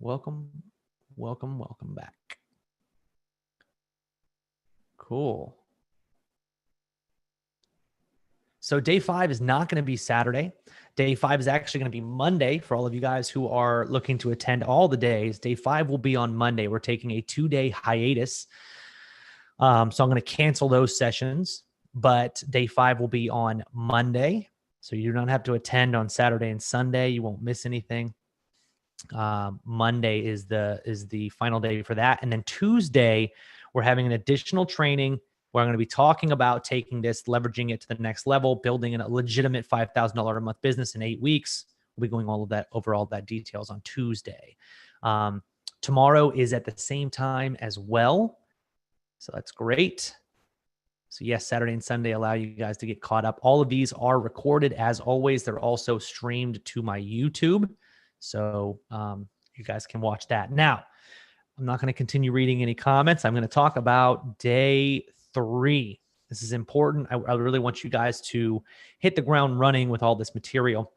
Welcome, welcome back. Cool. So day 5 is not going to be Saturday. Day 5 is actually going to be Monday for all of you guys who are looking to attend all the days. Day 5 will be on Monday. We're taking a 2-day hiatus. So I'm going to cancel those sessions, but day 5 will be on Monday. So you do not have to attend on Saturday and Sunday. You won't miss anything. Monday is the final day for that. And then Tuesday, we're having an additional training where I'm going to be talking about taking this, leveraging it to the next level, building a legitimate $5,000 a month business in 8 weeks. We'll be going over all that details on Tuesday. Tomorrow is at the same time as well. So that's great. So yes, Saturday and Sunday allow you guys to get caught up. All of these are recorded as always. They're also streamed to my YouTube. So you guys can watch that. Now, I'm not going to continue reading any comments. I'm going to talk about day 3. This is important. I really want you guys to hit the ground running with all this material.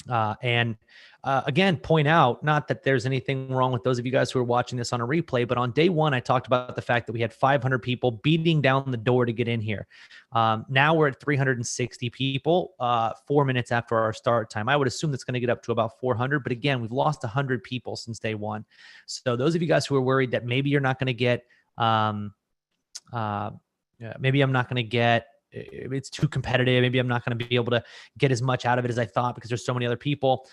Again, point out, not that there's anything wrong with those of you guys who are watching this on a replay, but on day 1, I talked about the fact that we had 500 people beating down the door to get in here. Now we're at 360 people, 4 minutes after our start time. I would assume that's going to get up to about 400, but again, we've lost 100 people since day 1. So those of you guys who are worried that maybe you're not going to get, maybe I'm not going to get, it's too competitive, maybe I'm not going to be able to get as much out of it as I thought because there's so many other people.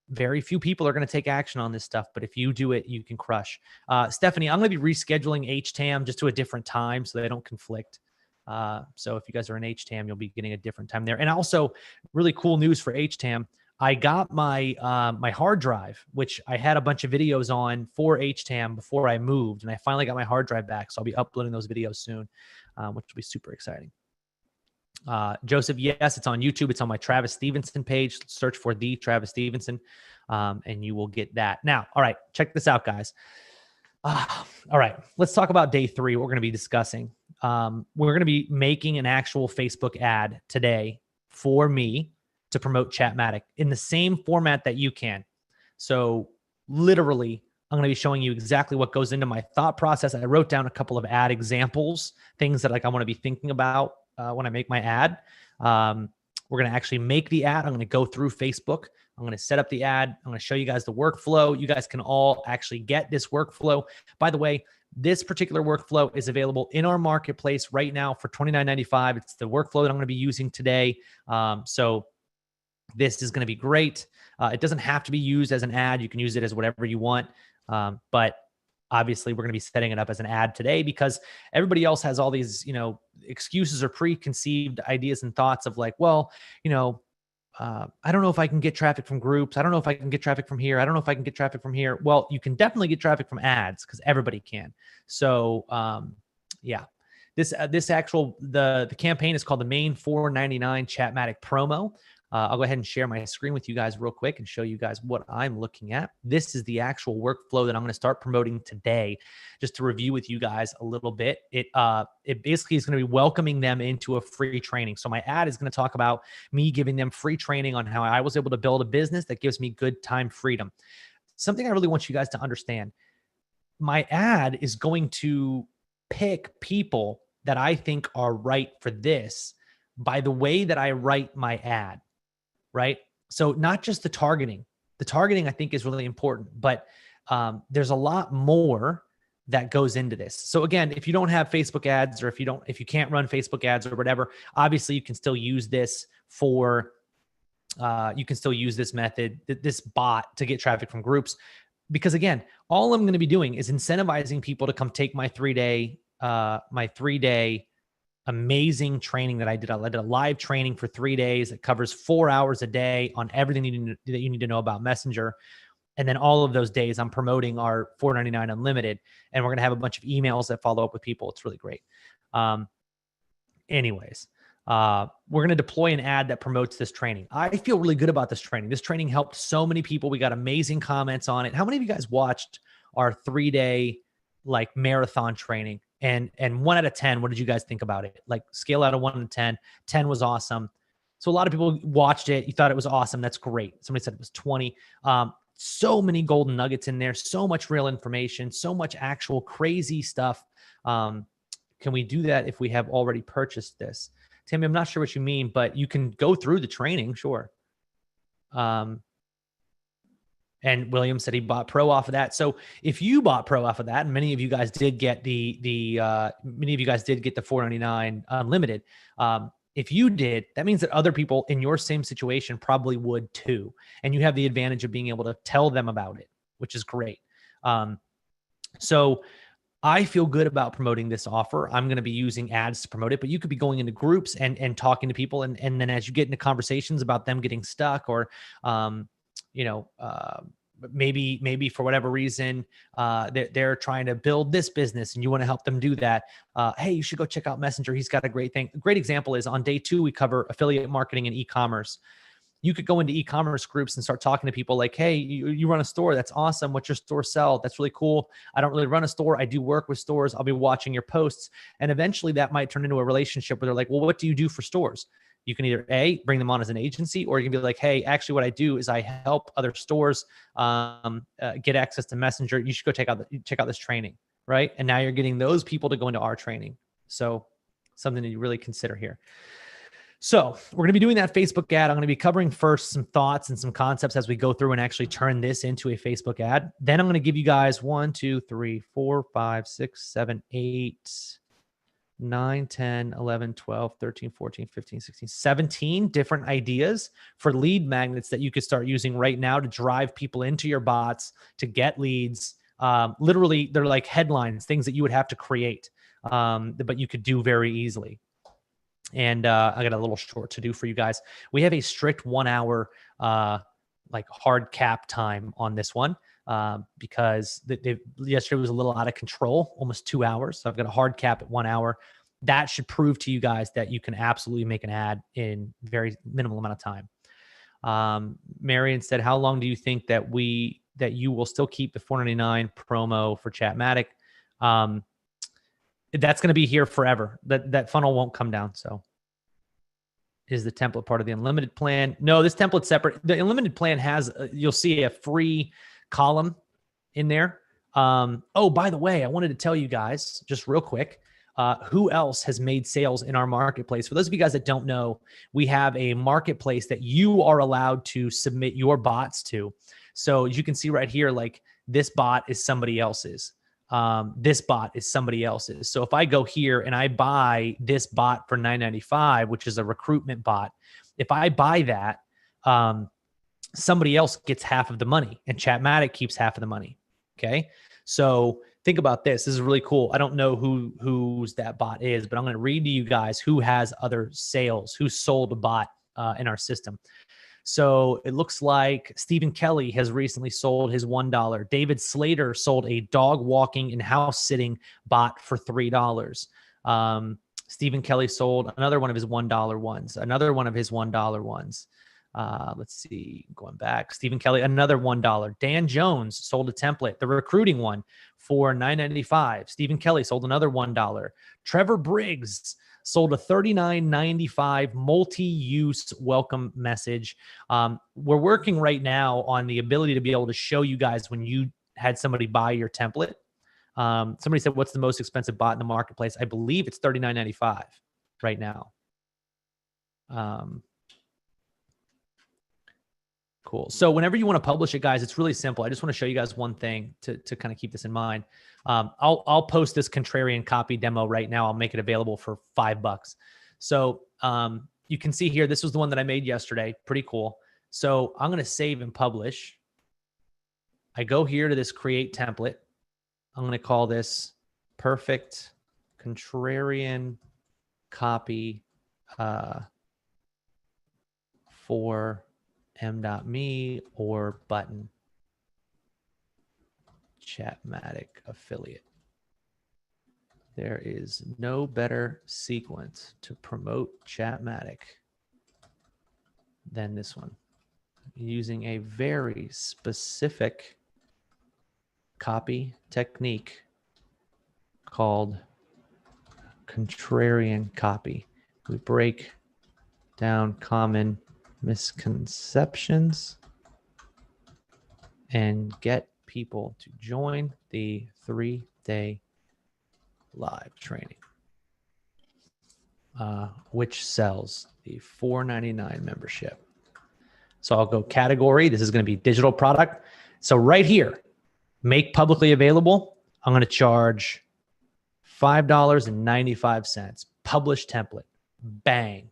Very few people are going to take action on this stuff, but if you do it, you can crush. Stephanie, I'm going to be rescheduling HTAM just to a different time so they don't conflict. So if you guys are in HTAM, you'll be getting a different time there. And also, really cool news for HTAM. I got my my hard drive, which I had a bunch of videos on for HTAM before I moved, and I finally got my hard drive back. So I'll be uploading those videos soon, which will be super exciting. Joseph, yes, it's on YouTube. It's on my Travis Stevenson page. Search for the Travis Stevenson, and you will get that. Now, all right, check this out, guys. All right, let's talk about day 3. What we're going to be discussing. We're going to be making an actual Facebook ad today for me to promote Chatmatic in the same format that you can. So literally, I'm going to be showing you exactly what goes into my thought process. I wrote down a couple of ad examples, things that I want to be thinking about when I make my ad. We're going to actually make the ad. I'm going to go through Facebook. I'm going to set up the ad. I'm going to show you guys the workflow. You guys can all actually get this workflow. By the way, this particular workflow is available in our marketplace right now for $29.95. It's the workflow that I'm going to be using today. So this is going to be great. It doesn't have to be used as an ad. You can use it as whatever you want. But obviously, we're going to be setting it up as an ad today because everybody else has all these, excuses or preconceived ideas and thoughts of like, well, I don't know if I can get traffic from groups. I don't know if I can get traffic from here. I don't know if I can get traffic from here. Well, you can definitely get traffic from ads because everybody can. So, yeah, this actual, the campaign is called the Main $4.99 Chatmatic promo. I'll go ahead and share my screen with you guys real quick and show you guys what I'm looking at. This is the actual workflow that I'm going to start promoting today, just to review with you guys a little bit. It basically is going to be welcoming them into a free training. So my ad is going to talk about me giving them free training on how I was able to build a business that gives me good time freedom. Something I really want you guys to understand. My ad is going to pick people that I think are right for this by the way that I write my ad. Right? So not just the targeting. The targeting I think is really important, but there's a lot more that goes into this. So again, if you don't have Facebook ads or if you can't run Facebook ads or whatever, obviously you can still use this for, you can still use this method, this bot to get traffic from groups. Because again, all I'm going to be doing is incentivizing people to come take my 3-day amazing training that I did. I did a live training for 3 days. It covers 4 hours a day on everything that you need to know about Messenger. And then all of those days I'm promoting our $4.99 unlimited. And we're going to have a bunch of emails that follow up with people. It's really great. Anyways, we're going to deploy an ad that promotes this training. I feel really good about this training. This training helped so many people. We got amazing comments on it. How many of you guys watched our 3-day marathon training? And 1 out of 10, what did you guys think about it? Like scale out of 1 to 10. 10 was awesome. So a lot of people watched it. You thought it was awesome. That's great. Somebody said it was 20. So many golden nuggets in there, so much real information, so much actual crazy stuff. Can we do that if we have already purchased this? Tammy, I'm not sure what you mean, but you can go through the training, sure. And William said he bought Pro off of that. So if you bought Pro off of that, and many of you guys did get the $4.99 unlimited. If you did, that means that other people in your same situation probably would too. And you have the advantage of being able to tell them about it, which is great. So I feel good about promoting this offer. I'm going to be using ads to promote it, but you could be going into groups and talking to people. And then as you get into conversations about them getting stuck or, maybe for whatever reason, they're trying to build this business and you want to help them do that. Hey, you should go check out Messenger. He's got a great thing. A great example is on day 2, we cover affiliate marketing and e-commerce. You could go into e-commerce groups and start talking to people like, hey, you run a store. That's awesome. What's your store sell? That's really cool. I don't really run a store. I do work with stores. I'll be watching your posts. And eventually that might turn into a relationship where they're like, well, what do you do for stores? You can either bring them on as an agency, or you can be like, hey, actually what I do is I help other stores get access to Messenger. You should go check out this training, right? And now you're getting those people to go into our training. So something to really consider here. So we're going to be doing that Facebook ad. I'm going to be covering first some thoughts and some concepts as we go through and actually turn this into a Facebook ad. Then I'm going to give you guys 1, 2, 3, 4, 5, 6, 7, 8, 9, 10, 11, 12, 13, 14, 15, 16, 17 different ideas for lead magnets that you could start using right now to drive people into your bots to get leads. Literally, they're like headlines, things that you would have to create, but you could do very easily. And I got a little short to do for you guys. We have a strict 1 hour like hard cap time on this one because yesterday was a little out of control, almost 2 hours. So I've got a hard cap at 1 hour. That should prove to you guys that you can absolutely make an ad in very minimal amount of time. Marion said, how long do you think that you will still keep the $4.99 promo for Chatmatic? That's going to be here forever. That funnel won't come down. So is the template part of the unlimited plan? No, this template's separate. The unlimited plan has, you'll see a free column in there. Oh, by the way, I wanted to tell you guys just real quick, who else has made sales in our marketplace. For those of you guys that don't know, we have a marketplace that you are allowed to submit your bots to. So as you can see right here, like this bot is somebody else's. This bot is somebody else's. So if I go here and I buy this bot for $9.95, which is a recruitment bot, if I buy that, somebody else gets half of the money and Chatmatic keeps half of the money. Okay. So think about this. This is really cool. I don't know whose that bot is, but I'm going to read to you guys who has other sales, who sold a bot in our system. So it looks like Stephen Kelly has recently sold his $1. David Slater sold a dog walking and house sitting bot for $3. Stephen Kelly sold another one of his $1 ones, another one of his $1 ones. Let's see, going back, Stephen Kelly, another $1. Dan Jones sold a template, the recruiting one, for $9.95. Stephen Kelly sold another $1. Trevor Briggs sold a $39.95 multi-use welcome message. We're working right now on the ability to be able to show you guys when you had somebody buy your template. Somebody said, what's the most expensive bot in the marketplace? I believe it's $39.95 right now. Cool. So whenever you want to publish it, guys, it's really simple. I just want to show you guys one thing to kind of keep this in mind. I'll post this contrarian copy demo right now. I'll make it available for $5. So you can see here, this was the one that I made yesterday. Pretty cool. So I'm going to save and publish. I go here to this create template. I'm going to call this perfect contrarian copy for m.me or button Chatmatic affiliate. There is no better sequence to promote Chatmatic than this one, using a very specific copy technique called contrarian copy. We break down common misconceptions and get people to join the 3-day live training, which sells the $4.99 membership. So I'll go category. This is going to be digital product. So right here, make publicly available. I'm going to charge $5.95. Publish template. Bang.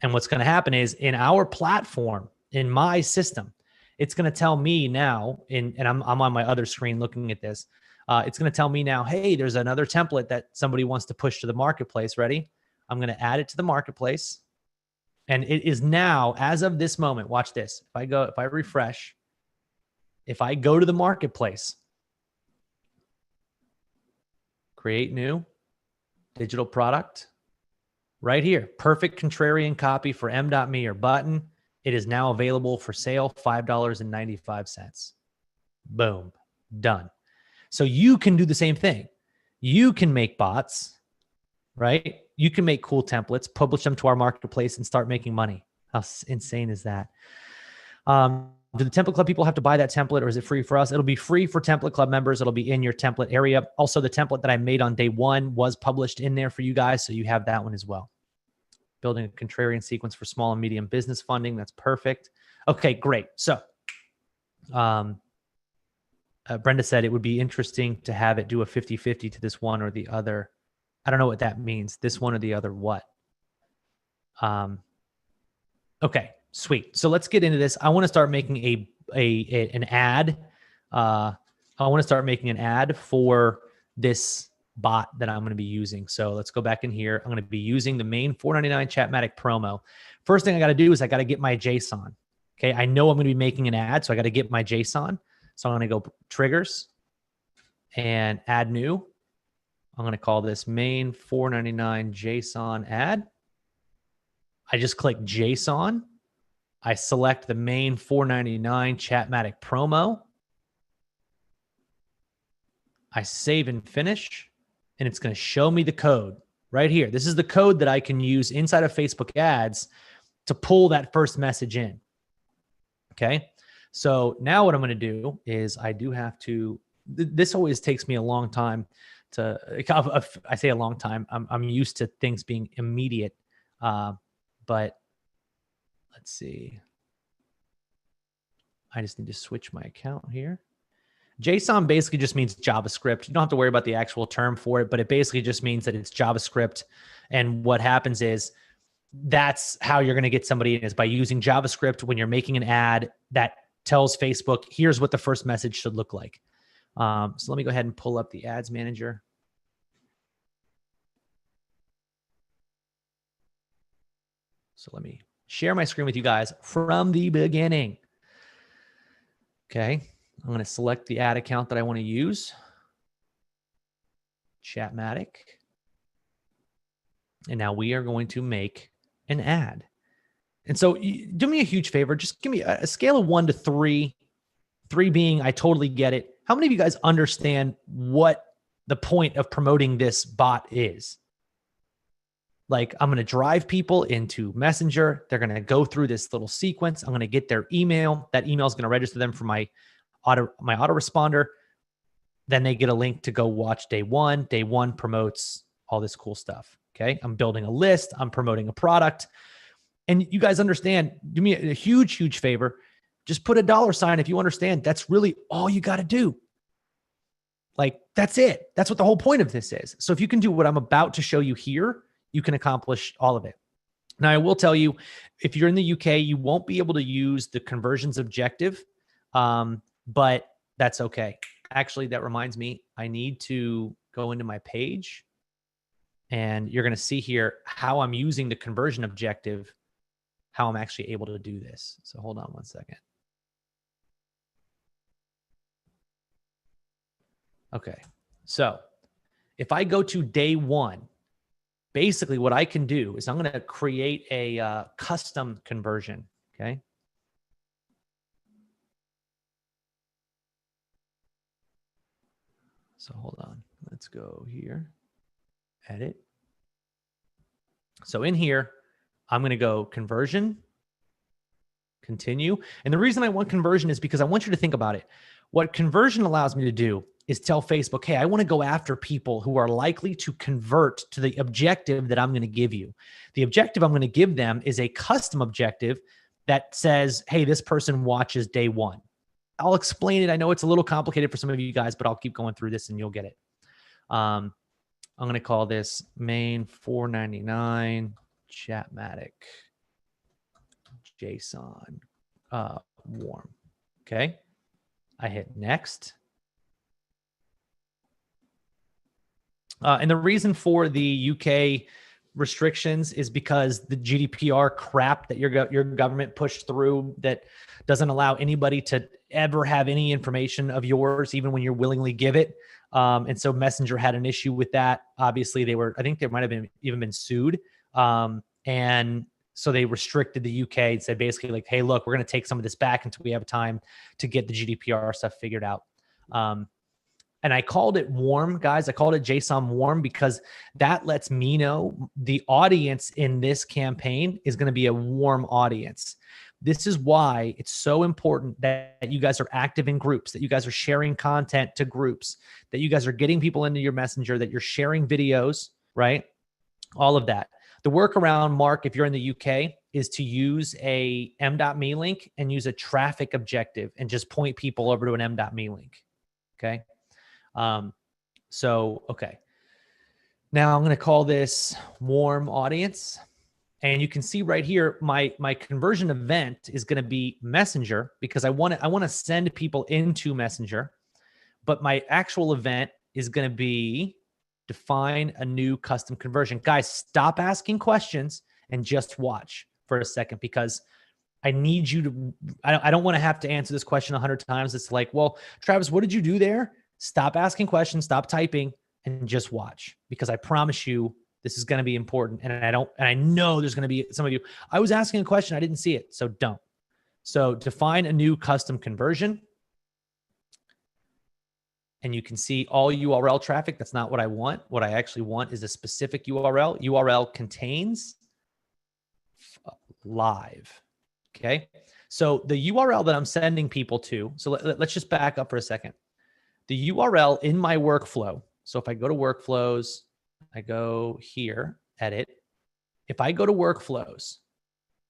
And what's going to happen is in our platform, in my system, it's going to tell me now, and I'm on my other screen looking at this. It's going to tell me now, hey, there's another template that somebody wants to push to the marketplace. Ready? I'm going to add it to the marketplace. And it is now, as of this moment, watch this. If I refresh, if I go to the marketplace, create new digital product, right here, perfect contrarian copy for m.me or button. It is now available for sale, $5.95. Boom, done. So you can do the same thing. You can make bots, right? You can make cool templates, publish them to our marketplace, and start making money. How insane is that? Do the Template Club people have to buy that template, or is it free for us? It'll be free for Template Club members. It'll be in your template area. Also, the template that I made on day one was published in there for you guys, so you have that one as well. Building a contrarian sequence for small and medium business funding. That's perfect. Okay, great. So Brenda said it would be interesting to have it do a 50-50 to this one or the other. I don't know what that means. This one or the other what? Okay, sweet. So let's get into this. I want to start making an ad. I want to start making an ad for this bot that I'm going to be using. So let's go back in here. I'm going to be using the main $4.99 Chatmatic promo. First thing I got to do is I got to get my JSON. Okay, I know I'm going to be making an ad, so I got to get my JSON. So I'm going to go triggers and add new. I'm going to call this main $4.99 JSON ad. I just click JSON. I select the main $4.99 Chatmatic promo. I save and finish, and it's going to show me the code right here. This is the code that I can use inside of Facebook ads to pull that first message in. Okay. So now what I'm going to do is I do have to, this always takes me a long time to, I say a long time. I'm used to things being immediate. But let's see. I just need to switch my account here. JSON basically just means JavaScript. You don't have to worry about the actual term for it, but it basically just means that it's JavaScript. And what happens is that's how you're going to get somebody in, is by using JavaScript when you're making an ad that tells Facebook, here's what the first message should look like. So let me go ahead and pull up the ads manager. So let me share my screen with you guys from the beginning. Okay. I'm going to select the ad account that I want to use. Chatmatic. And now we are going to make an ad. And so do me a huge favor. Just give me a scale of 1 to 3. 3 being, I totally get it. How many of you guys understand what the point of promoting this bot is? Like, I'm going to drive people into Messenger. They're going to go through this little sequence. I'm going to get their email. That email is going to register them for my autoresponder. Then they get a link to go watch day one. Day one promotes all this cool stuff. Okay. I'm building a list. I'm promoting a product. And you guys understand, do me a huge, huge favor. Just put a $sign if you understand that's really all you got to do. Like, that's it. That's what the whole point of this is. So if you can do what I'm about to show you here, you can accomplish all of it. Now, I will tell you, if you're in the UK, you won't be able to use the conversions objective, but that's okay. Actually, that reminds me, I need to go into my page, and you're going to see here how I'm using the conversion objective, how I'm actually able to do this. So hold on one second. Okay. So if I go to day one, basically what I can do is I'm going to create a custom conversion. Okay. So hold on. Let's go here. Edit. So in here, I'm going to go conversion. continue. And the reason I want conversion is because I want you to think about it. What conversion allows me to do is tell Facebook, hey, I want to go after people who are likely to convert to the objective that I'm going to give you. The objective I'm going to give them is a custom objective that says, hey, this person watches day 1. I'll explain it. I know it's a little complicated for some of you guys, but I'll keep going through this and you'll get it. I'm going to call this main 499 Chatmatic JSON warm. Okay. I hit next. And the reason for the UK restrictions is because the GDPR crap that your government pushed through that doesn't allow anybody to ever have any information of yours, even when you willingly give it. And so Messenger had an issue with that. Obviously, I think they might have even been sued. And so they restricted the UK and said basically like, hey, look, we're going to take some of this back until we have time to get the GDPR stuff figured out. And I called it warm, guys. I called it JSON warm because that lets me know the audience in this campaign is going to be a warm audience. This is why it's so important that you guys are active in groups, that you guys are sharing content to groups, that you guys are getting people into your messenger, that you're sharing videos, right? All of that. The workaround, Mark, if you're in the UK, is to use a m.me link and use a traffic objective and just point people over to an m.me link. Okay. Okay. Now I'm going to call this warm audience. And you can see right here, my conversion event is going to be Messenger because I want to send people into Messenger, but my actual event is going to be define a new custom conversion. Guys, stop asking questions and just watch for a second because I need you to, I don't want to have to answer this question 100 times. It's like, well, Travis, what did you do there? Stop asking questions, stop typing, and just watch because I promise you this is going to be important. And I know there's going to be some of you, I was asking a question, I didn't see it. So don't. So define a new custom conversion. And you can see all URL traffic. That's not what I want. What I actually want is a specific URL. URL contains live. Okay. So the URL that I'm sending people to, so let's just back up for a second. The URL in my workflow. So if I go to workflows, I go here, edit. If I go to workflows,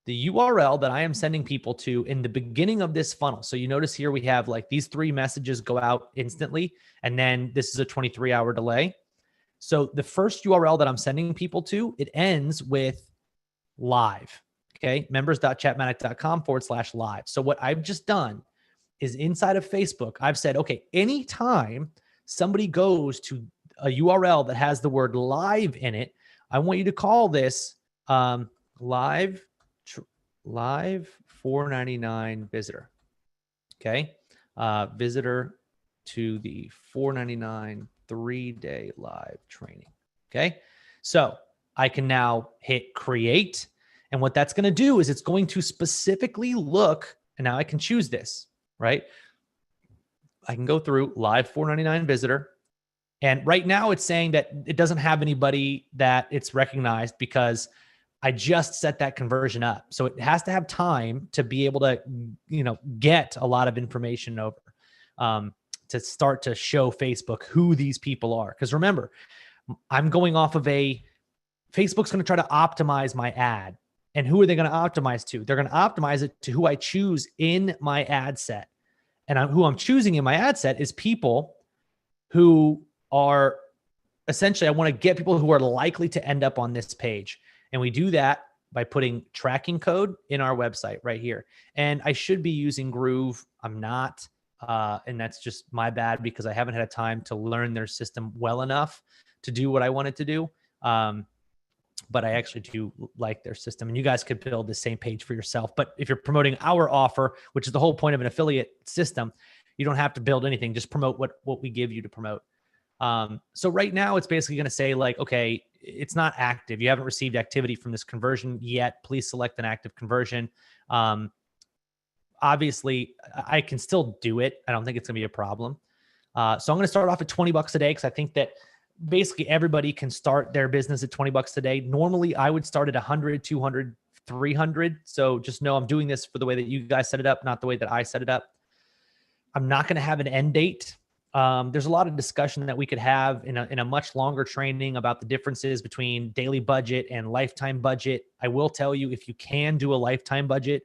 the URL that I am sending people to in the beginning of this funnel. So you notice here we have like these 3 messages go out instantly, and then this is a 23-hour delay. So the first URL that I'm sending people to, it ends with live. Okay, members.chatmatic.com/live. So what I've just done is inside of Facebook, I've said, okay, anytime somebody goes to a URL that has the word live in it, I want you to call this live 499 visitor. Okay. Visitor to the 499 3-day live training. Okay. So I can now hit create. And what that's going to do is it's going to specifically look, and now I can choose this, right? I can go through live 499 visitor. And right now it's saying that it doesn't have anybody that it's recognized because I just set that conversion up. So it has to have time to be able to, get a lot of information over to start to show Facebook who these people are. Because remember, I'm going off of Facebook's going to try to optimize my ad. And who are they going to optimize to? They're going to optimize it to who I choose in my ad set. And who I'm choosing in my ad set is people who are essentially, I want to get people who are likely to end up on this page. And we do that by putting tracking code in our website right here. And I should be using Groove. I'm not. And that's just my bad because I haven't had time to learn their system well enough to do what I wanted to do. But I actually do like their system, and you guys could build the same page for yourself. But if you're promoting our offer, which is the whole point of an affiliate system, you don't have to build anything. Just promote what we give you to promote. So right now it's basically going to say like, okay, it's not active. You haven't received activity from this conversion yet. Please select an active conversion. Obviously I can still do it. I don't think it's gonna be a problem. So I'm going to start off at $20 a day because I think that basically everybody can start their business at $20 a day. Normally I would start at 100, 200, 300. So just know I'm doing this for the way that you guys set it up, not the way that I set it up. I'm not going to have an end date. There's a lot of discussion that we could have in a much longer training about the differences between daily budget and lifetime budget. I will tell you, if you can do a lifetime budget,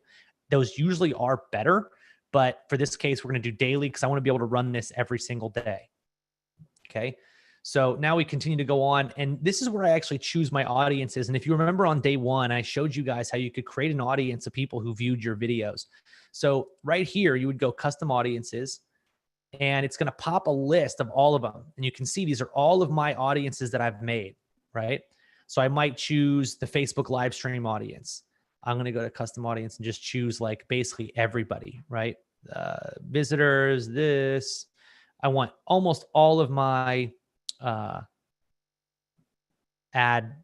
those usually are better. But for this case, we're going to do daily because I want to be able to run this every single day. Okay. So now we continue to go on, and this is where I actually choose my audiences. And if you remember on day one, I showed you guys how you could create an audience of people who viewed your videos. So right here, you would go custom audiences, and it's going to pop a list of all of them. And you can see these are all of my audiences that I've made, right? So I might choose the Facebook live stream audience. I'm going to go to custom audience and just choose like basically everybody, right? Visitors, this. I want almost all of my ad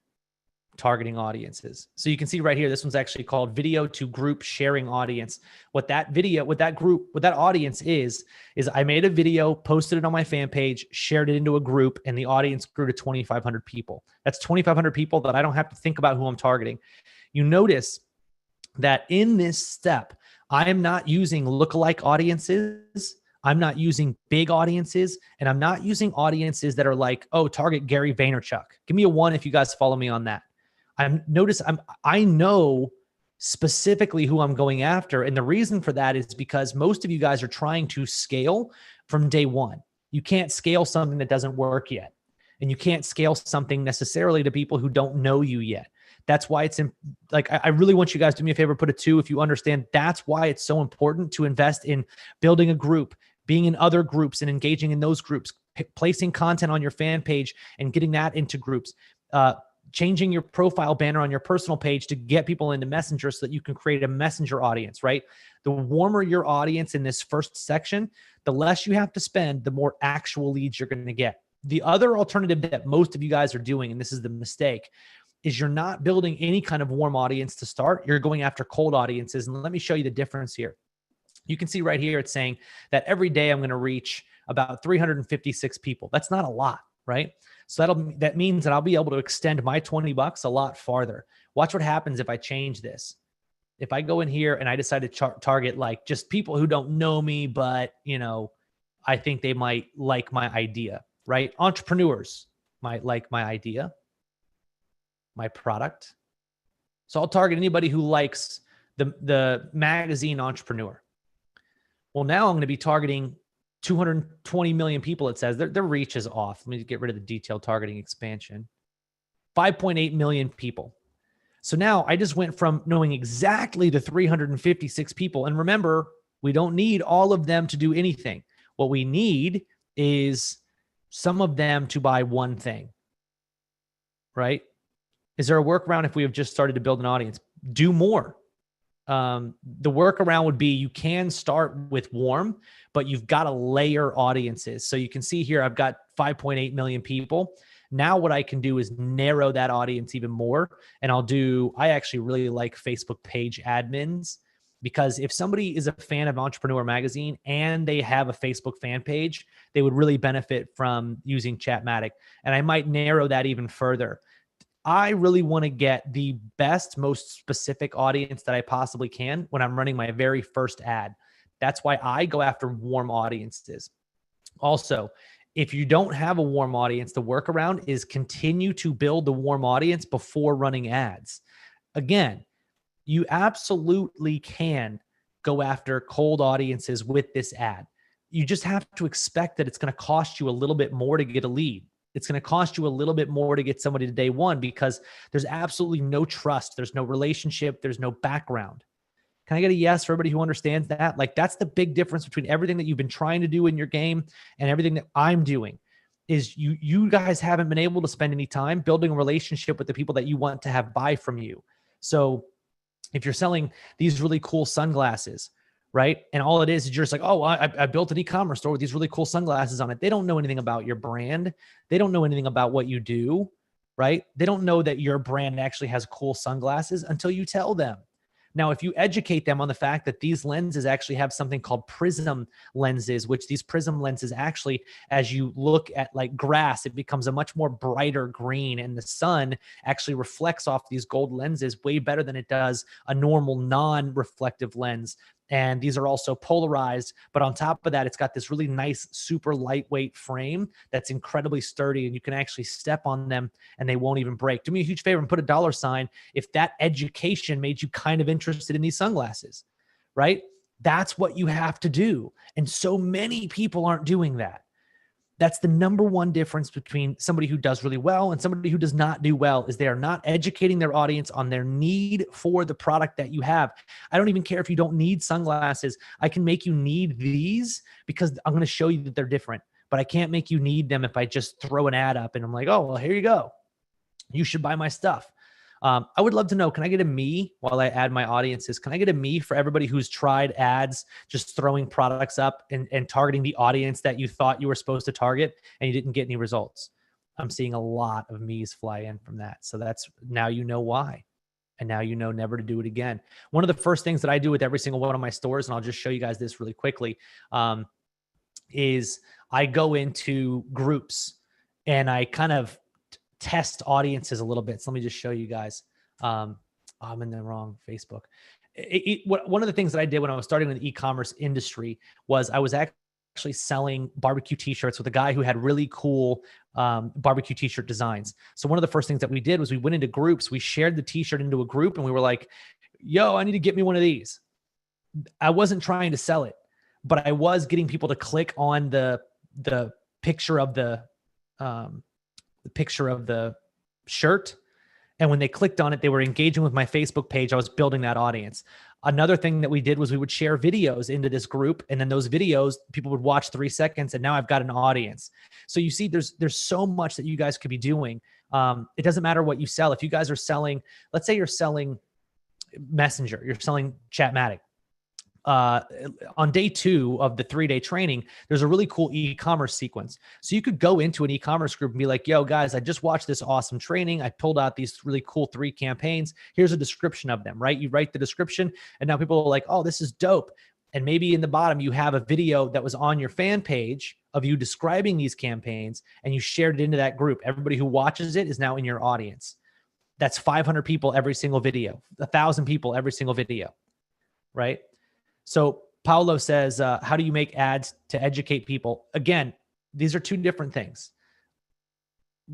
targeting audiences. So you can see right here, this one's actually called video to group sharing audience. What that audience is I made a video, posted it on my fan page, shared it into a group, and the audience grew to 2,500 people. That's 2,500 people that I don't have to think about who I'm targeting. You notice that in this step, I am not using lookalike audiences. I'm not using big audiences, and I'm not using audiences that are like, oh, target Gary Vaynerchuk. Give me a 1 if you guys follow me on that. I know specifically who I'm going after. And the reason for that is because most of you guys are trying to scale from day one. You can't scale something that doesn't work yet. And you can't scale something necessarily to people who don't know you yet. That's why it's like, I really want you guys to do me a favor, put a 2 if you understand. That's why it's so important to invest in building a group, being in other groups and engaging in those groups, placing content on your fan page and getting that into groups, changing your profile banner on your personal page to get people into Messenger so that you can create a Messenger audience, right? The warmer your audience in this first section, the less you have to spend, the more actual leads you're going to get. The other alternative that most of you guys are doing, and this is the mistake, is you're not building any kind of warm audience to start. You're going after cold audiences. And let me show you the difference here. You can see right here, it's saying that every day I'm going to reach about 356 people. That's not a lot, right? So that means that I'll be able to extend my $20 a lot farther. Watch what happens if I change this. If I go in here and I decide to target like just people who don't know me, but I think they might like my idea, right? Entrepreneurs might like my idea, my product. So I'll target anybody who likes the magazine Entrepreneur. Well, now I'm going to be targeting 220 million people. It says their reach is off. Let me get rid of the detailed targeting expansion. 5.8 million people. So now I just went from knowing exactly the 356 people. And remember, we don't need all of them to do anything. What we need is some of them to buy one thing, right? Is there a workaround if we have just started to build an audience? Do more. The workaround would be you can start with warm, but you've got to layer audiences. So you can see here, I've got 5.8 million people. Now what I can do is narrow that audience even more. And I actually really like Facebook page admins, because if somebody is a fan of Entrepreneur Magazine and they have a Facebook fan page, they would really benefit from using Chatmatic. And I might narrow that even further. I really want to get the best, most specific audience that I possibly can when I'm running my very first ad. That's why I go after warm audiences. Also, if you don't have a warm audience, the workaround is continue to build the warm audience before running ads. Again, you absolutely can go after cold audiences with this ad. You just have to expect that it's going to cost you a little bit more to get a lead. It's going to cost you a little bit more to get somebody to day one because there's absolutely no trust. There's no relationship. There's no background. Can I get a yes for everybody who understands that? Like, that's the big difference between everything that you've been trying to do in your game and everything that I'm doing is you guys haven't been able to spend any time building a relationship with the people that you want to have buy from you. So if you're selling these really cool sunglasses, right? And all it is you're just like, oh, I built an e-commerce store with these really cool sunglasses on it. They don't know anything about your brand. They don't know anything about what you do, right? They don't know that your brand actually has cool sunglasses until you tell them. Now, if you educate them on the fact that these lenses actually have something called prism lenses, which these prism lenses actually, as you look at like grass, it becomes a much more brighter green, and the sun actually reflects off these gold lenses way better than it does a normal non-reflective lens. And these are also polarized, but on top of that, it's got this really nice, super lightweight frame that's incredibly sturdy, and you can actually step on them and they won't even break. Do me a huge favor and put a $sign if that education made you kind of interested in these sunglasses, right? That's what you have to do. And so many people aren't doing that. That's the number one difference between somebody who does really well and somebody who does not do well, is they are not educating their audience on their need for the product that you have. I don't even care if you don't need sunglasses. I can make you need these because I'm going to show you that they're different, but I can't make you need them if I just throw an ad up and I'm like, oh, well, here you go. You should buy my stuff. I would love to know, can I get a me while I add my audiences? Can I get a me for everybody who's tried ads, just throwing products up and targeting the audience that you thought you were supposed to target and you didn't get any results? I'm seeing a lot of me's fly in from that. So that's, now you know why. And now you know never to do it again. One of the first things that I do with every single one of my stores, and I'll just show you guys this really quickly, is I go into groups and I kind of test audiences a little bit. So let me just show you guys. I'm in the wrong Facebook. One of the things that I did when I was starting in the e-commerce industry was I was actually selling barbecue t-shirts with a guy who had really cool barbecue t-shirt designs. So one of the first things that we did was we went into groups. We shared the t-shirt into a group and we were like, yo, I need to get me one of these. I wasn't trying to sell it, but I was getting people to click on the picture of the shirt. And when they clicked on it, they were engaging with my Facebook page. I was building that audience. Another thing that we did was we would share videos into this group. And then those videos, people would watch 3 seconds. And now I've got an audience. So you see, there's so much that you guys could be doing. It doesn't matter what you sell. If you guys are selling, let's say you're selling Messenger, you're selling Chatmatic. On day 2 of the 3-day training, there's a really cool e-commerce sequence. So you could go into an e-commerce group and be like, yo guys, I just watched this awesome training. I pulled out these really cool 3 campaigns. Here's a description of them, right? You write the description and now people are like, oh, this is dope. And maybe in the bottom, you have a video that was on your fan page of you describing these campaigns and you shared it into that group. Everybody who watches it is now in your audience. That's 500 people every single video, 1,000 people every single video, right? So Paulo says, how do you make ads to educate people? Again, these are 2 different things.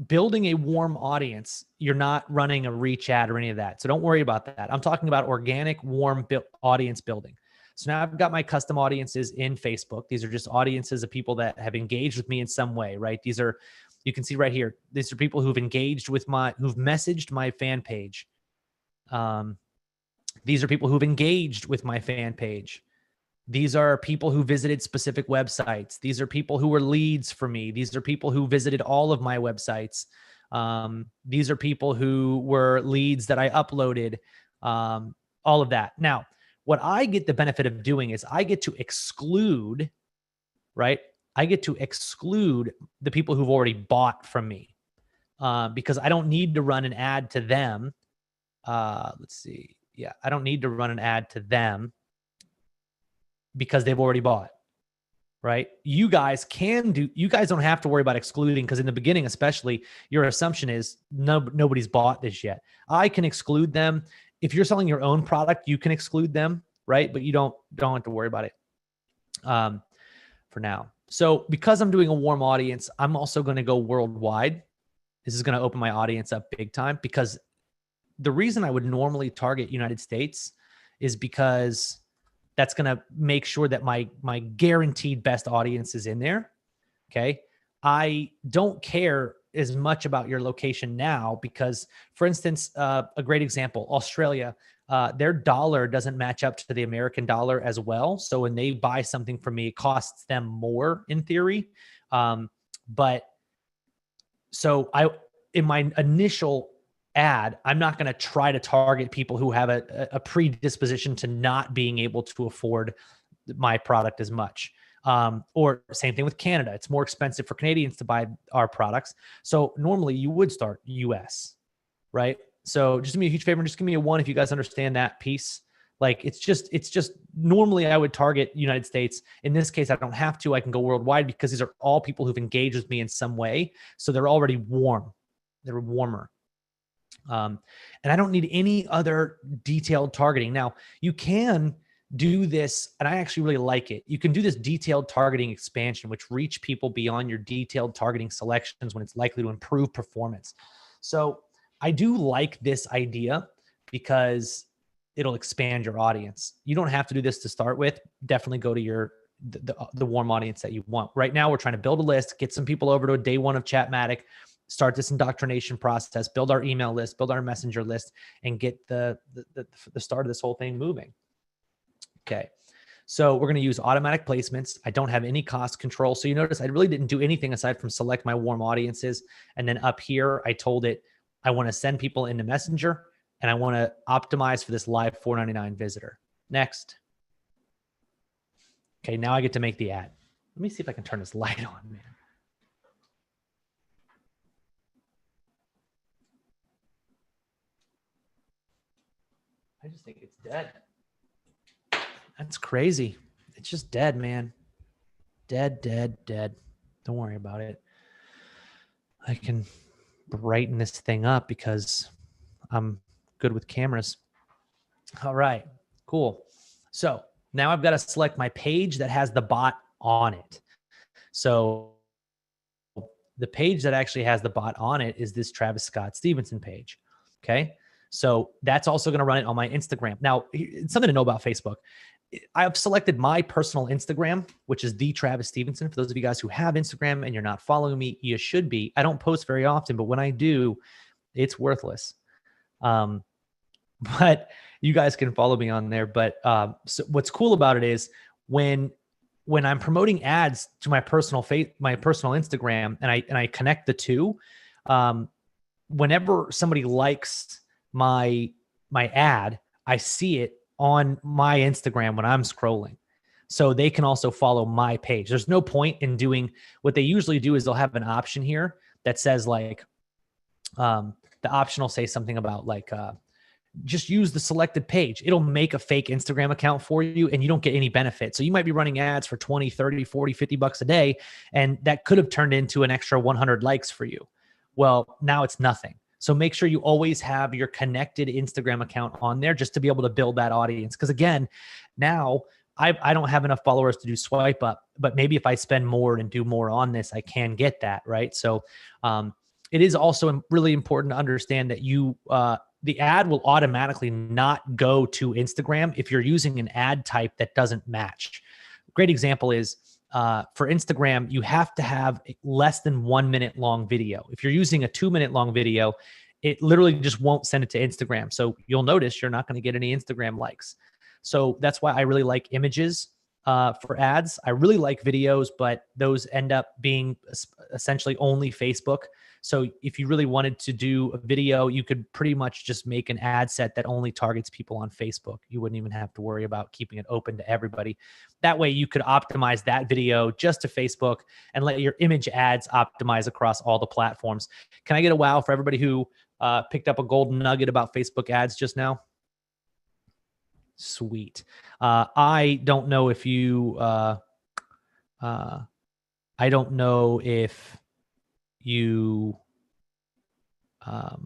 Building a warm audience, you're not running a reach ad or any of that. So don't worry about that. I'm talking about organic, warm audience building. So now I've got my custom audiences in Facebook. These are just audiences of people that have engaged with me in some way, right? These are, you can see right here, these are people who've engaged with who've messaged my fan page. These are people who've engaged with my fan page. These are people who visited specific websites. These are people who were leads for me. These are people who visited all of my websites. These are people who were leads that I uploaded, all of that. Now, what I get the benefit of doing is I get to exclude, right? I get to exclude the people who've already bought from me because I don't need to run an ad to them. Let's see. Yeah, I don't need to run an ad to them because they've already bought, right? You guys don't have to worry about excluding because in the beginning, especially, your assumption is nobody's bought this yet. I can exclude them. If you're selling your own product, you can exclude them, right? But you don't have to worry about it for now. So because I'm doing a warm audience, I'm also going to go worldwide. This is going to open my audience up big time because the reason I would normally target United States is because that's going to make sure that my guaranteed best audience is in there. Okay. I don't care as much about your location now because, for instance, a great example, Australia, their dollar doesn't match up to the American dollar as well. So when they buy something from me, it costs them more in theory. But so in my initial ad, I'm not going to try to target people who have a predisposition to not being able to afford my product as much. Or same thing with Canada. It's more expensive for Canadians to buy our products. So normally you would start US, right? So just do me a huge favor and just give me a 1 if you guys understand that piece. Like it's just normally I would target United States. In this case, I don't have to. I can go worldwide because these are all people who've engaged with me in some way. So they're already warm. They're warmer. And I don't need any other detailed targeting. Now, you can do this, and I actually really like it. You can do this detailed targeting expansion, which reach people beyond your detailed targeting selections when it's likely to improve performance. So I do like this idea because it'll expand your audience. You don't have to do this to start with. Definitely go to the warm audience that you want. Right now, we're trying to build a list, get some people over to a day one of Chatmatic, start this indoctrination process, build our email list, build our messenger list, and get the start of this whole thing moving. Okay. So we're going to use automatic placements. I don't have any cost control. So you notice I really didn't do anything aside from select my warm audiences. And then up here, I told it, I want to send people into Messenger and I want to optimize for this live $4.99 visitor. Next. Okay. Now I get to make the ad. Let me see if I can turn this light on, man. I just think it's dead. That's crazy. It's just dead, man. Dead, dead, dead. Don't worry about it. I can brighten this thing up because I'm good with cameras. All right, cool. So now I've got to select my page that has the bot on it. So the page that actually has the bot on it is this Travis Scott Stevenson page. Okay. So that's also going to run it on my Instagram. Now, it's something to know about Facebook. I've selected my personal Instagram, which is the Travis Stevenson. For those of you guys who have Instagram and you're not following me, you should be. I don't post very often, but when I do, it's worthless. But you guys can follow me on there. But so what's cool about it is when I'm promoting ads to my personal Instagram and I connect the two, whenever somebody likes my ad, I see it on my Instagram when I'm scrolling. So they can also follow my page. There's no point in doing what they usually do is they'll have an option here that says like, the option will say something about like, just use the selected page. It'll make a fake Instagram account for you and you don't get any benefit. So you might be running ads for 20, 30, 40, 50 bucks a day. And that could have turned into an extra 100 likes for you. Well, now it's nothing. So make sure you always have your connected Instagram account on there just to be able to build that audience. Because again, now I don't have enough followers to do swipe up, but maybe if I spend more and do more on this, I can get that, right? So it is also really important to understand that the ad will automatically not go to Instagram if you're using an ad type that doesn't match. Great example is, for Instagram, you have to have less than 1 minute long video. If you're using a 2 minute long video, it literally just won't send it to Instagram. So you'll notice you're not going to get any Instagram likes. So that's why I really like images for ads. I really like videos, but those end up being essentially only Facebook. So if you really wanted to do a video, you could pretty much just make an ad set that only targets people on Facebook. You wouldn't even have to worry about keeping it open to everybody. That way you could optimize that video just to Facebook and let your image ads optimize across all the platforms. Can I get a wow for everybody who picked up a golden nugget about Facebook ads just now? Sweet. I don't know if you, I don't know if you, what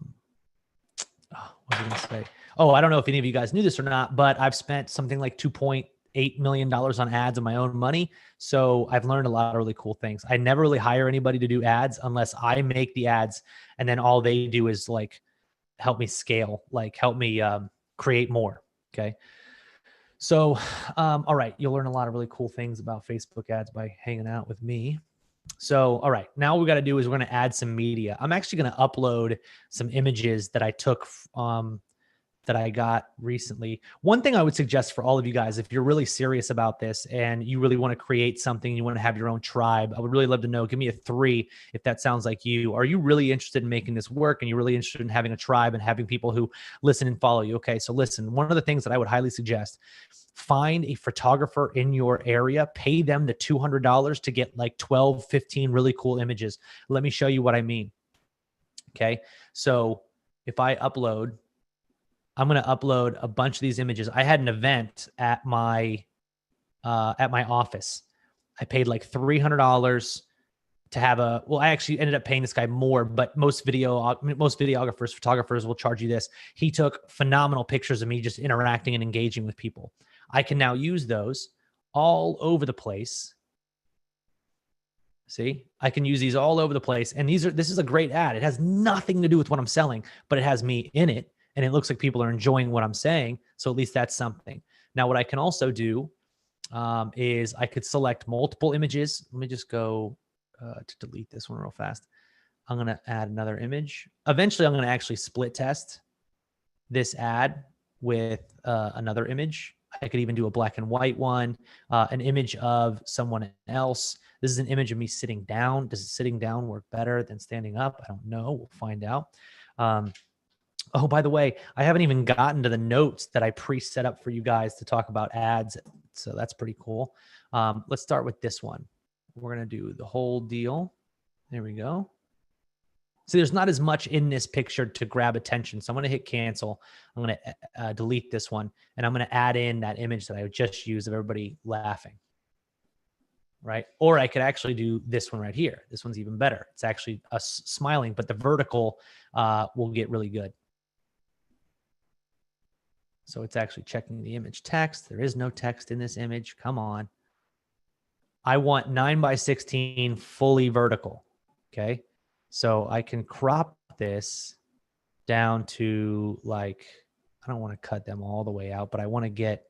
was I going to say? Oh, I don't know if any of you guys knew this or not, but I've spent something like $2.8 million on ads of my own money. So I've learned a lot of really cool things. I never really hire anybody to do ads unless I make the ads. And then all they do is like help me scale, like help me create more. Okay. So, all right. You'll learn a lot of really cool things about Facebook ads by hanging out with me. So, all right, now what we got to do is we're going to add some media. I'm actually going to upload some images that I took that I got recently. One thing I would suggest for all of you guys, if you're really serious about this and you really want to create something, you want to have your own tribe, I would really love to know, give me a 3 if that sounds like you. Are you really interested in making this work and you're really interested in having a tribe and having people who listen and follow you? Okay, so listen, one of the things that I would highly suggest, find a photographer in your area, pay them the $200 to get like 12, 15 really cool images. Let me show you what I mean. Okay, so if I upload I'm going to upload a bunch of these images. I had an event at my office. I paid like $300 to have I actually ended up paying this guy more, but most videographers, photographers will charge you this. He took phenomenal pictures of me just interacting and engaging with people. I can now use those all over the place. See, I can use these all over the place. And this is a great ad. It has nothing to do with what I'm selling, but it has me in it. And it looks like people are enjoying what I'm saying. So at least that's something. Now, what I can also do is I could select multiple images. Let me just go to delete this one real fast. I'm going to add another image. Eventually, I'm going to actually split test this ad with another image. I could even do a black and white one, an image of someone else. This is an image of me sitting down. Does sitting down work better than standing up? I don't know. We'll find out. Oh, by the way, I haven't even gotten to the notes that I pre-set up for you guys to talk about ads. So that's pretty cool. Let's start with this one. We're going to do the whole deal. There we go. See, there's not as much in this picture to grab attention. So I'm going to hit cancel. I'm going to delete this one. And I'm going to add in that image that I just used of everybody laughing. Right? Or I could actually do this one right here. This one's even better. It's actually us smiling, but the vertical will get really good. So it's actually checking the image text. There is no text in this image. Come on. I want 9:16 fully vertical. Okay. So I can crop this down to like, I don't want to cut them all the way out, but I want to get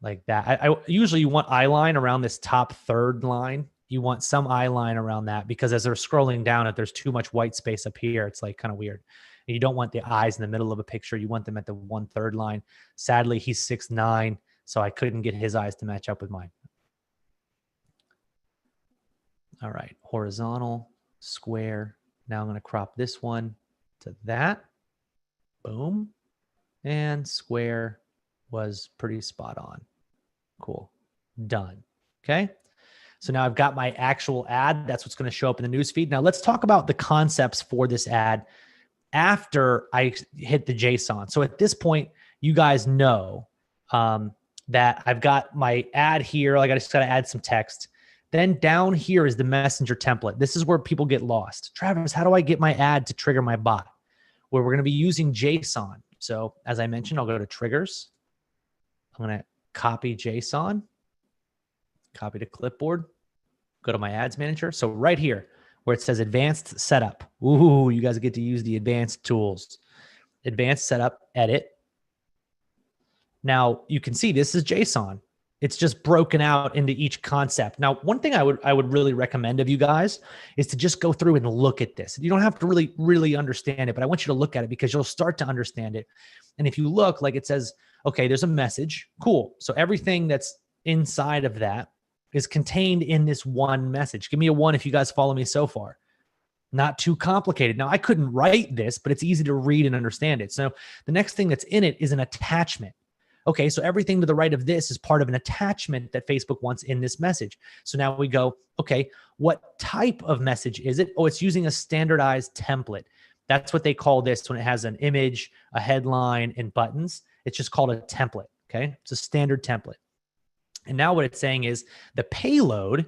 like that. I usually you want eye line around this top third line. You want some eye line around that because as they're scrolling down, if there's too much white space up here, it's like kind of weird. And you don't want the eyes in the middle of a picture. You want them at the 1/3 line. Sadly, he's 6'9", so I couldn't get his eyes to match up with mine. All right, horizontal, square. Now I'm going to crop this one to that. Boom. And square was pretty spot on. Cool. Done. Okay. So now I've got my actual ad. That's what's going to show up in the newsfeed. Now let's talk about the concepts for this ad after I hit the JSON. So at this point, you guys know that I've got my ad here. Like I just got to add some text. Then down here is the messenger template. This is where people get lost. Travis, how do I get my ad to trigger my bot? Well, we're going to be using JSON. So as I mentioned, I'll go to triggers. I'm going to copy JSON, copy to clipboard, go to my ads manager. So right here where it says advanced setup. Ooh, you guys get to use the advanced tools. Advanced setup, edit. Now you can see this is JSON. It's just broken out into each concept. Now, one thing I would really recommend of you guys is to just go through and look at this. You don't have to really understand it, but I want you to look at it because you'll start to understand it. And if you look, like it says, okay, there's a message. Cool. So everything that's inside of that is contained in this one message. Give me a 1 if you guys follow me so far. Not too complicated. Now, I couldn't write this, but it's easy to read and understand it. So the next thing that's in it is an attachment. Okay, so everything to the right of this is part of an attachment that Facebook wants in this message. So now we go, okay, what type of message is it? Oh, it's using a standardized template. That's what they call this when it has an image, a headline, and buttons. It's just called a template, okay? It's a standard template. And now what it's saying is the payload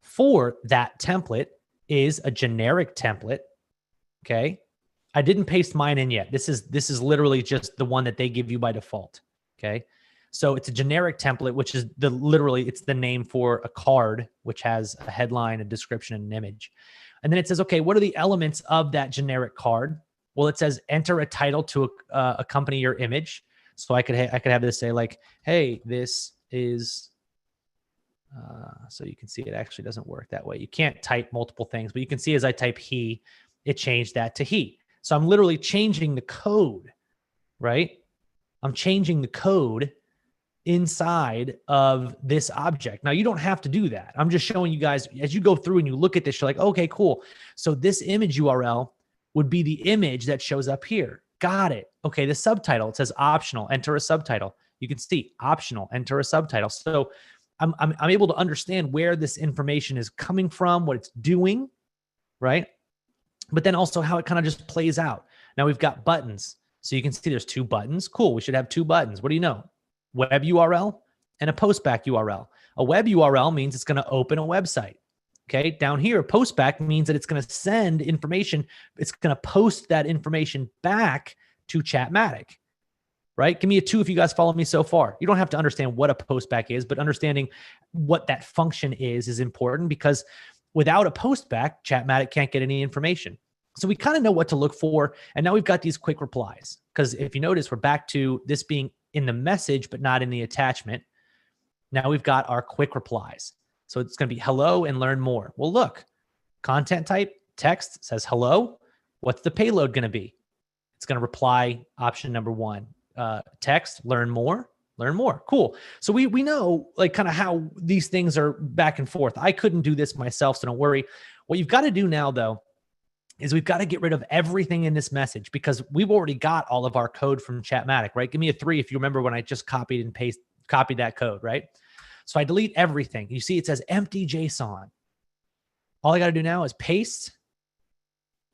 for that template is a generic template, okay? I didn't paste mine in yet. This is literally just the one that they give you by default. Okay. So it's a generic template, which is it's the name for a card, which has a headline, a description, and an image. And then it says, okay, what are the elements of that generic card? Well, it says enter a title to accompany your image. So I could have this say like, hey, this is, so you can see it actually doesn't work that way. You can't type multiple things, but you can see as I type he, it changed that to he. So I'm literally changing the code, right? I'm changing the code inside of this object. Now, you don't have to do that. I'm just showing you guys, as you go through and you look at this, you're like, okay, cool. So this image URL would be the image that shows up here. Got it. Okay, the subtitle, it says optional, enter a subtitle. You can see optional, enter a subtitle. So I'm able to understand where this information is coming from, what it's doing, right? But then also how it kind of just plays out. Now we've got buttons. So you can see there's two buttons. Cool. We should have two buttons. What do you know? Web URL and a postback URL. A web URL means it's going to open a website. Okay. Down here, postback means that it's going to send information. It's going to post that information back to Chatmatic, right? Give me a 2 if you guys follow me so far. You don't have to understand what a postback is, but understanding what that function is important, because without a postback, Chatmatic can't get any information. So we kind of know what to look for. And now we've got these quick replies, because if you notice, we're back to this being in the message, but not in the attachment. Now we've got our quick replies. So it's going to be hello and learn more. Well, look, content type, text says hello. What's the payload going to be? It's going to reply option number 1. Text, learn more. Learn more. Cool. So we know like kind of how these things are back and forth. I couldn't do this myself, so don't worry. What you've got to do now, though, is we've got to get rid of everything in this message, because we've already got all of our code from Chatmatic, right? Give me a 3 if you remember when I just copied that code, right? So I delete everything. You see it says empty JSON. All I got to do now is paste.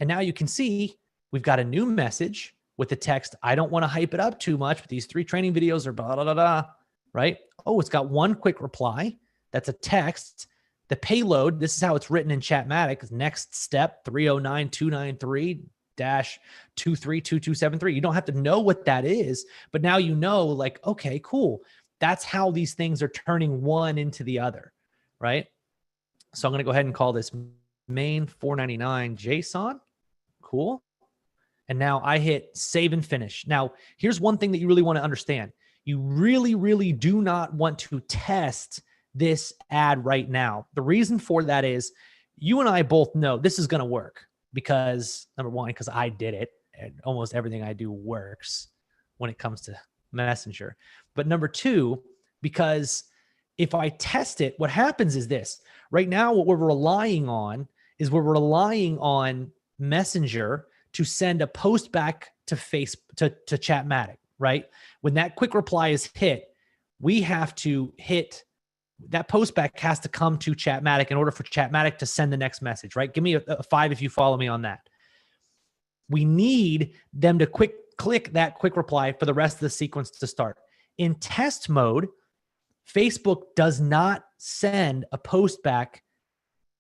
And now you can see we've got a new message with the text. I don't want to hype it up too much, but these 3 training videos are blah, blah, blah, blah, right? Oh, it's got one quick reply. That's a text. The payload, this is how it's written in Chatmatic, is next step 309.293-232273. You don't have to know what that is, but now you know, like, okay, cool. That's how these things are turning one into the other, right? So I'm going to go ahead and call this main 499 JSON. Cool. And now I hit save and finish. Now, here's one thing that you really want to understand. You really, really do not want to test this ad right now. The reason for that is you and I both know this is going to work, because number 1, because I did it, and almost everything I do works when it comes to Messenger. But number 2, because if I test it, what happens is this. Right now, what we're relying on is Messenger to send a post back to Chatmatic, right? When that quick reply is hit, we have to hit that post back, has to come to Chatmatic in order for Chatmatic to send the next message, right? Give me a 5 if you follow me on that. We need them to click that quick reply for the rest of the sequence to start. In test mode, Facebook does not send a post back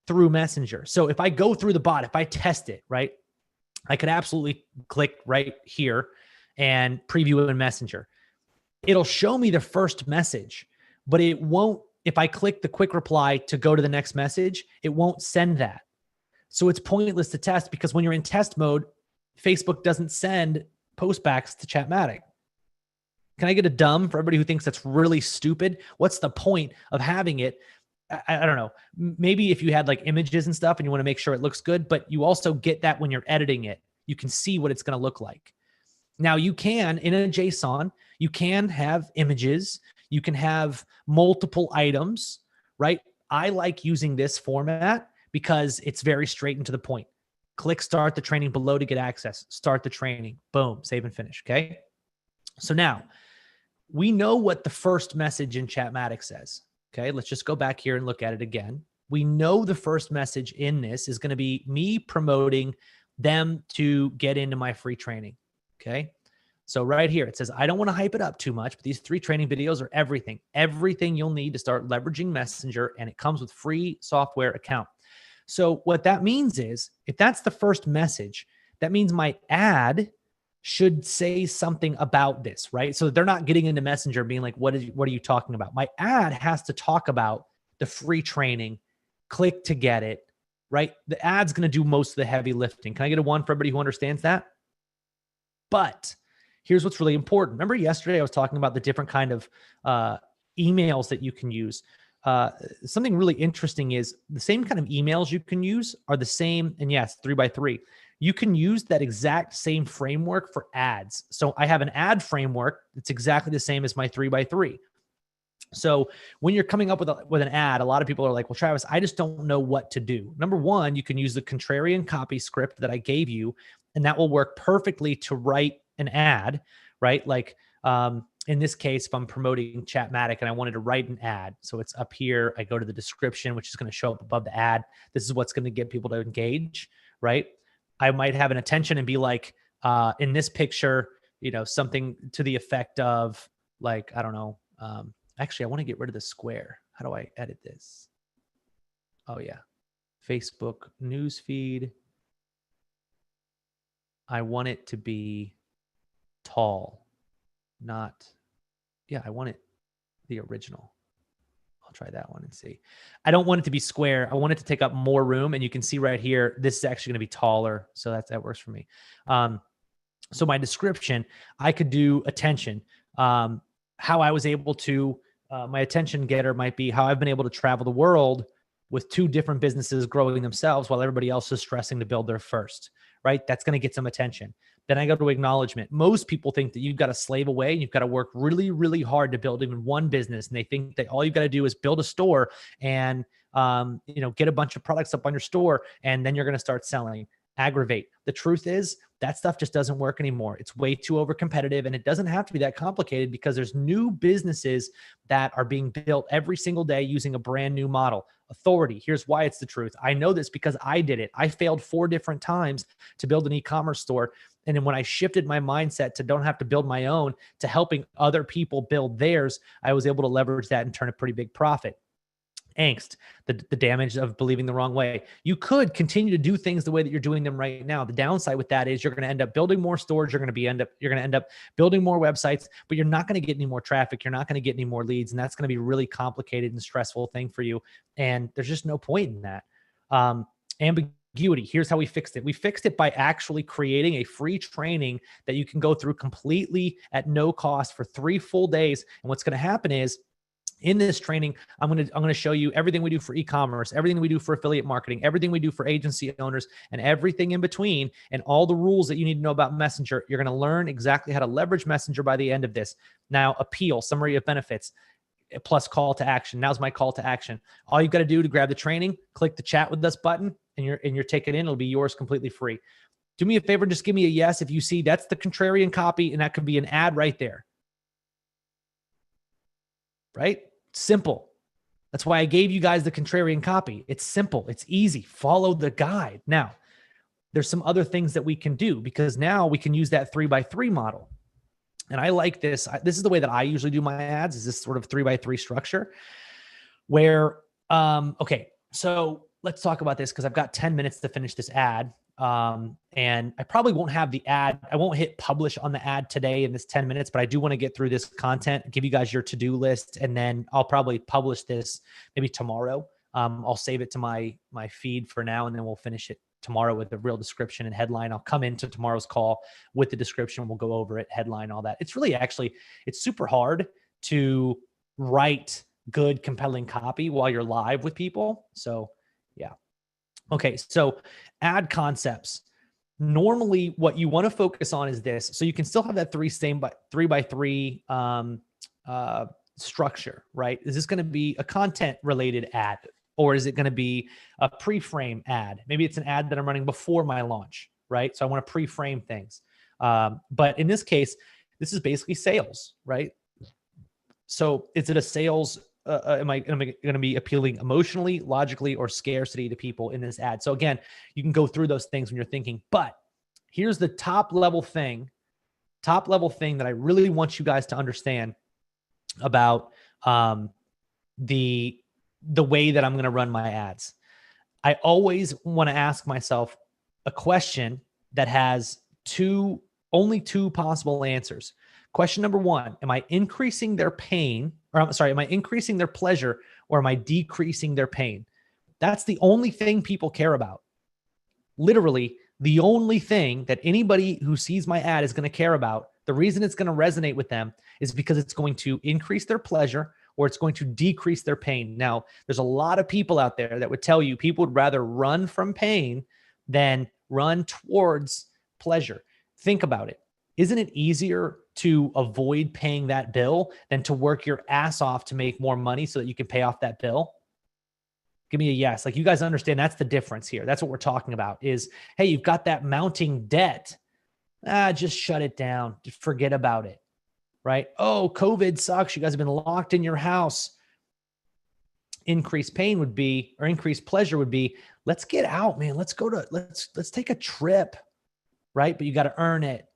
through Messenger. So if I go through the bot, if I test it, right, I could absolutely click right here and preview in Messenger. It'll show me the first message, but it won't, if I click the quick reply to go to the next message, it won't send that. So it's pointless to test, because when you're in test mode, Facebook doesn't send postbacks to Chatmatic. Can I get a dumb for everybody who thinks that's really stupid? What's the point of having it? I don't know. Maybe if you had like images and stuff and you want to make sure it looks good, but you also get that when you're editing it, you can see what it's going to look like. Now you can, in a JSON, you can have images, you can have multiple items, right? I like using this format because it's very straight and to the point. Click start the training below to get access. Start the training. Boom, save and finish, okay? So now we know what the first message in Chatmatic says. Okay, let's just go back here and look at it again. We know the first message in this is going to be me promoting them to get into my free training. Okay, so right here, it says, I don't want to hype it up too much, but these 3 training videos are everything you'll need to start leveraging Messenger, and it comes with free software account. So what that means is, if that's the first message, that means my ad should say something about this, right? So they're not getting into Messenger being like, what are you talking about? My ad has to talk about the free training, click to get it, right? The ad's going to do most of the heavy lifting. Can I get a 1 for everybody who understands that? But here's what's really important. Remember yesterday I was talking about the different kind of emails that you can use. Something really interesting is the same kind of emails you can use are the same. And yes, 3x3. You can use that exact same framework for ads. So I have an ad framework that's exactly the same as my 3x3. So when you're coming up with an ad, a lot of people are like, well, Travis, I just don't know what to do. Number 1, you can use the contrarian copy script that I gave you, and that will work perfectly to write an ad, right? Like in this case, if I'm promoting Chatmatic and I wanted to write an ad, so it's up here, I go to the description, which is going to show up above the ad. This is what's going to get people to engage, right? I might have an attention and be like, in this picture, something to the effect of like, I don't know. Actually, I want to get rid of the square. How do I edit this? Oh yeah. Facebook news feed. I want it to be tall, not, yeah, I want it the original. I'll try that one and see. I don't want it to be square. I want it to take up more room. And you can see right here, this is actually going to be taller. So that works for me. So my description, I could do attention. How I was able to, my attention getter might be how I've been able to travel the world with 2 different businesses growing themselves while everybody else is stressing to build their first, right? That's going to get some attention. Then I go to acknowledgement. Most people think that you've got to slave away and you've got to work really, really hard to build even one business. And they think that all you've got to do is build a store and, get a bunch of products up on your store, and then you're going to start selling. Aggravate. The truth is that stuff just doesn't work anymore. It's way too over competitive, and it doesn't have to be that complicated because there's new businesses that are being built every single day using a brand new model. Authority. Here's why it's the truth. I know this because I did it. I failed 4 different times to build an e-commerce store. And then when I shifted my mindset to don't have to build my own to helping other people build theirs, I was able to leverage that and turn a pretty big profit. Angst, the damage of believing the wrong way. You could continue to do things the way that you're doing them right now. The downside with that is you're going to end up building more stores. You're going to end up building more websites, but you're not going to get any more traffic. You're not going to get any more leads. And that's going to be a really complicated and stressful thing for you. And there's just no point in that. Ambiguity. Here's how we fixed it. We fixed it by actually creating a free training that you can go through completely at no cost for 3 full days. And what's going to happen is, in this training, I'm going to show you everything we do for e-commerce, everything we do for affiliate marketing, everything we do for agency owners, and everything in between, and all the rules that you need to know about Messenger. You're going to learn exactly how to leverage Messenger by the end of this. Now, appeal, summary of benefits, plus call to action. Now's my call to action. All you've got to do to grab the training, click the chat with us button, and you're taken in. It'll be yours completely free. Do me a favor, just give me a yes if you see that's the contrarian copy, and that could be an ad right there. Right? Simple. That's why I gave you guys the contrarian copy. It's simple. It's easy. Follow the guide. Now, there's some other things that we can do because now we can use that 3x3 model. And I like this. This is the way that I usually do my ads, is this sort of 3x3 structure where, okay, so let's talk about this because I've got 10 minutes to finish this ad. And I probably won't have the ad. I won't hit publish on the ad today in this 10 minutes, but I do want to get through this content, give you guys your to-do list, and then I'll probably publish this maybe tomorrow. I'll save it to my feed for now, and then we'll finish it tomorrow with the real description and headline. I'll come into tomorrow's call with the description. We'll go over it, headline, all that. It's really it's super hard to write good, compelling copy while you're live with people. So yeah. Okay. So ad concepts. Normally what you want to focus on is this. So you can still have that 3x3 structure, right? Is this going to be a content related ad? Or is it going to be a pre-frame ad? Maybe it's an ad that I'm running before my launch, right? So I want to pre-frame things. But in this case, this is basically sales, right? So is it a sales? Am I going to be appealing emotionally, logically, or scarcity to people in this ad? So again, you can go through those things when you're thinking, but here's the top level thing that I really want you guys to understand about the way that I'm going to run my ads. I always want to ask myself a question that has only two possible answers. Question number 1, am I increasing their pain? Or I'm sorry, am I increasing their pleasure, or am I decreasing their pain? That's the only thing people care about. Literally, the only thing that anybody who sees my ad is going to care about, the reason it's going to resonate with them is because it's going to increase their pleasure or it's going to decrease their pain. Now, there's a lot of people out there that would tell you people would rather run from pain than run towards pleasure. Think about it. Isn't it easier to avoid paying that bill than to work your ass off to make more money so that you can pay off that bill? Give me a yes. Like, you guys understand that's the difference here. That's what we're talking about is, hey, you've got that mounting debt. Just shut it down. Just forget about it, right? Oh, COVID sucks. You guys have been locked in your house. Increased pain would be, or increased pleasure would be, let's get out, man. Let's take a trip, right? But you got to earn it.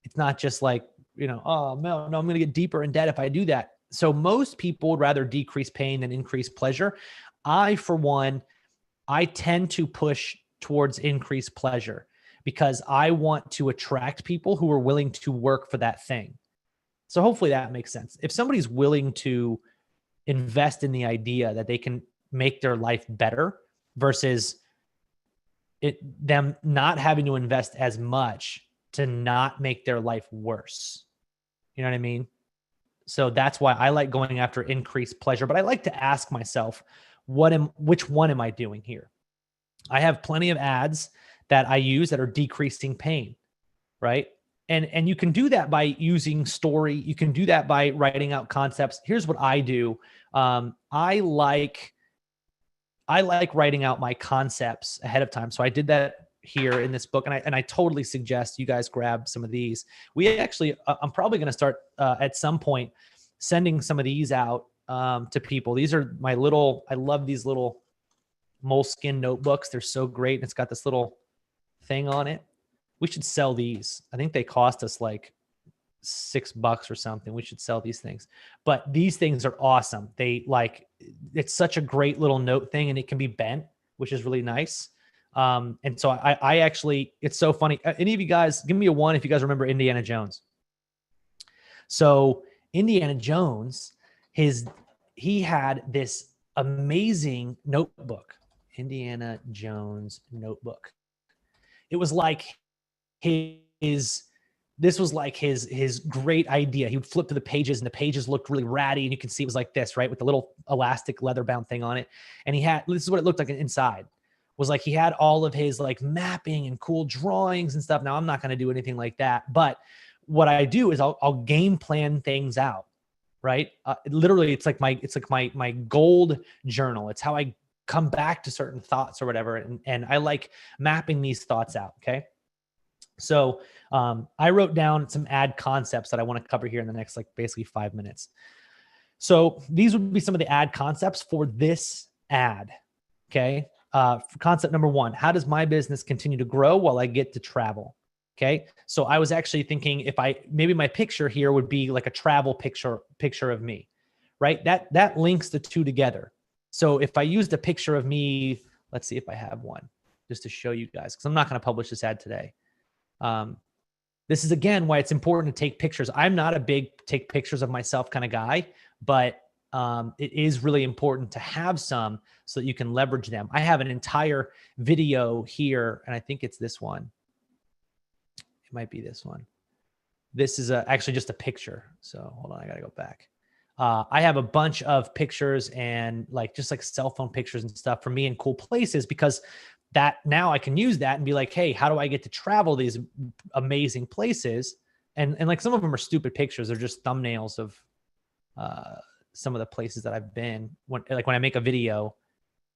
It's not just like, oh no, I'm going to get deeper in debt if I do that. So most people would rather decrease pain than increase pleasure. For one, I tend to push towards increased pleasure because I want to attract people who are willing to work for that thing. So hopefully that makes sense. If somebody's willing to invest in the idea that they can make their life better versus them not having to invest as much to not make their life worse. You know what I mean? So that's why I like going after increased pleasure, but I like to ask myself, which one am I doing here? I have plenty of ads that I use that are decreasing pain, right? And you can do that by using story. You can do that by writing out concepts. Here's what I do. I like writing out my concepts ahead of time. So I did that here in this book, and I totally suggest you guys grab some of these. We actually, I'm probably going to start at some point sending some of these out to people. These are I love these little moleskin notebooks. They're so great. And it's got this little thing on it. We should sell these. I think they cost us like $6 or something. We should sell these things, but these things are awesome. It's such a great little note thing, and it can be bent, which is really nice. And so I actually, it's so funny. Any of you guys, give me a 1 if you guys remember Indiana Jones. So Indiana Jones, he had this amazing notebook, Indiana Jones notebook. It was like this was like his great idea. He would flip to the pages, and the pages looked really ratty, and you can see it was like this, right? With the little elastic leather bound thing on it. And this is what it looked like inside, was like he had all of his like mapping and cool drawings and stuff. Now I'm not going to do anything like that, but what I do is I'll game plan things out, right? Literally it's like my gold journal. It's how I come back to certain thoughts or whatever. And I like mapping these thoughts out. Okay. So I wrote down some ad concepts that I want to cover here in the next, like basically 5 minutes. So these would be some of the ad concepts for this ad. Okay. Concept number 1, how does my business continue to grow while I get to travel? Okay. So I was actually thinking maybe my picture here would be like a travel picture of me, right? That links the two together. So if I used a picture of me, let's see if I have one just to show you guys, because I'm not going to publish this ad today. This is again why it's important to take pictures. I'm not a big take pictures of myself kind of guy, but it is really important to have some so that you can leverage them. I have an entire video here, and I think it's this one. It might be this one. This is actually just a picture. So hold on, I got to go back. I have a bunch of pictures and just like cell phone pictures and stuff for me in cool places, because that now I can use that and be like, hey, how do I get to travel these amazing places? And like some of them are stupid pictures. They're just thumbnails of some of the places that I've been. When I make a video,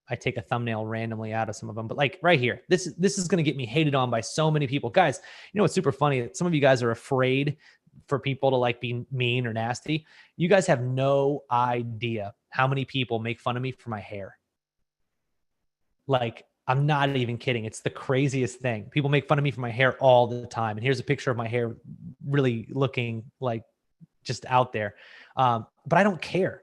I take a thumbnail randomly out of some of them. But like right here, this is going to get me hated on by so many people. Guys, you know what's super funny? Some of you guys are afraid for people to like be mean or nasty. You guys have no idea how many people make fun of me for my hair. Like, I'm not even kidding. It's the craziest thing. People make fun of me for my hair all the time. And here's a picture of my hair really looking like just out there. But I don't care.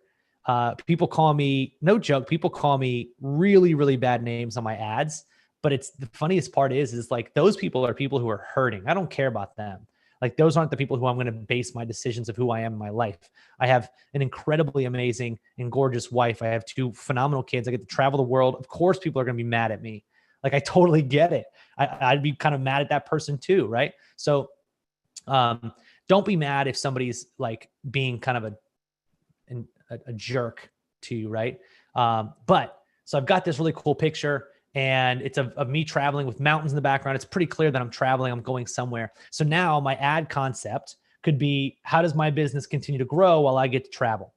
People call me, no joke, people call me really, really bad names on my ads. But it's the funniest part is like those people are people who are hurting. I don't care about them. Like those aren't the people who I'm going to base my decisions of who I am in my life. I have an incredibly amazing and gorgeous wife. I have 2 phenomenal kids. I get to travel the world. Of course, people are going to be mad at me. Like I totally get it. I'd be kind of mad at that person too, right? So don't be mad if somebody's like being kind of a jerk to you, right? But so I've got this really cool picture, and it's of me traveling with mountains in the background. It's pretty clear that I'm traveling, I'm going somewhere. So now my ad concept could be, how does my business continue to grow while I get to travel?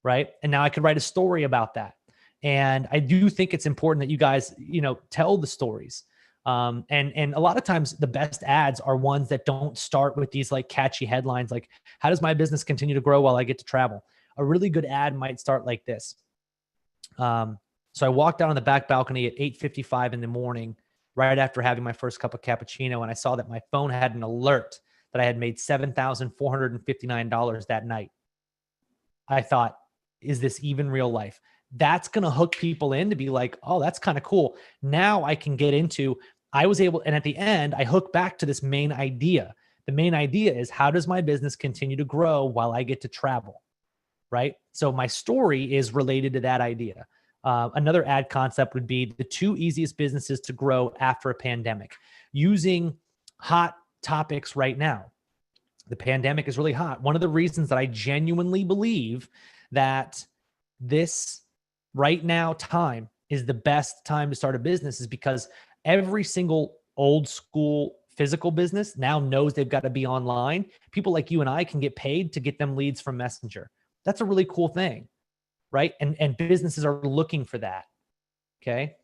Right? And now I could write a story about that. And I do think it's important that you guys, tell the stories. And a lot of times the best ads are ones that don't start with these like catchy headlines, like, how does my business continue to grow while I get to travel? A really good ad might start like this. So I walked out on the back balcony at 8:55 in the morning, right after having my first cup of cappuccino, and I saw that my phone had an alert that I had made $7,459 that night. I thought, is this even real life? That's going to hook people in to be like, oh, that's kind of cool. Now I can get into, I was able, and at the end, I hook back to this main idea. The main idea is, how does my business continue to grow while I get to travel? Right? So my story is related to that idea. Another ad concept would be the 2 easiest businesses to grow after a pandemic, using hot topics right now. The pandemic is really hot. One of the reasons that I genuinely believe that this right now time is the best time to start a business is because every single old school physical business now knows they've got to be online. People like you and I can get paid to get them leads from Messenger. That's a really cool thing, right? And businesses are looking for that. Okay.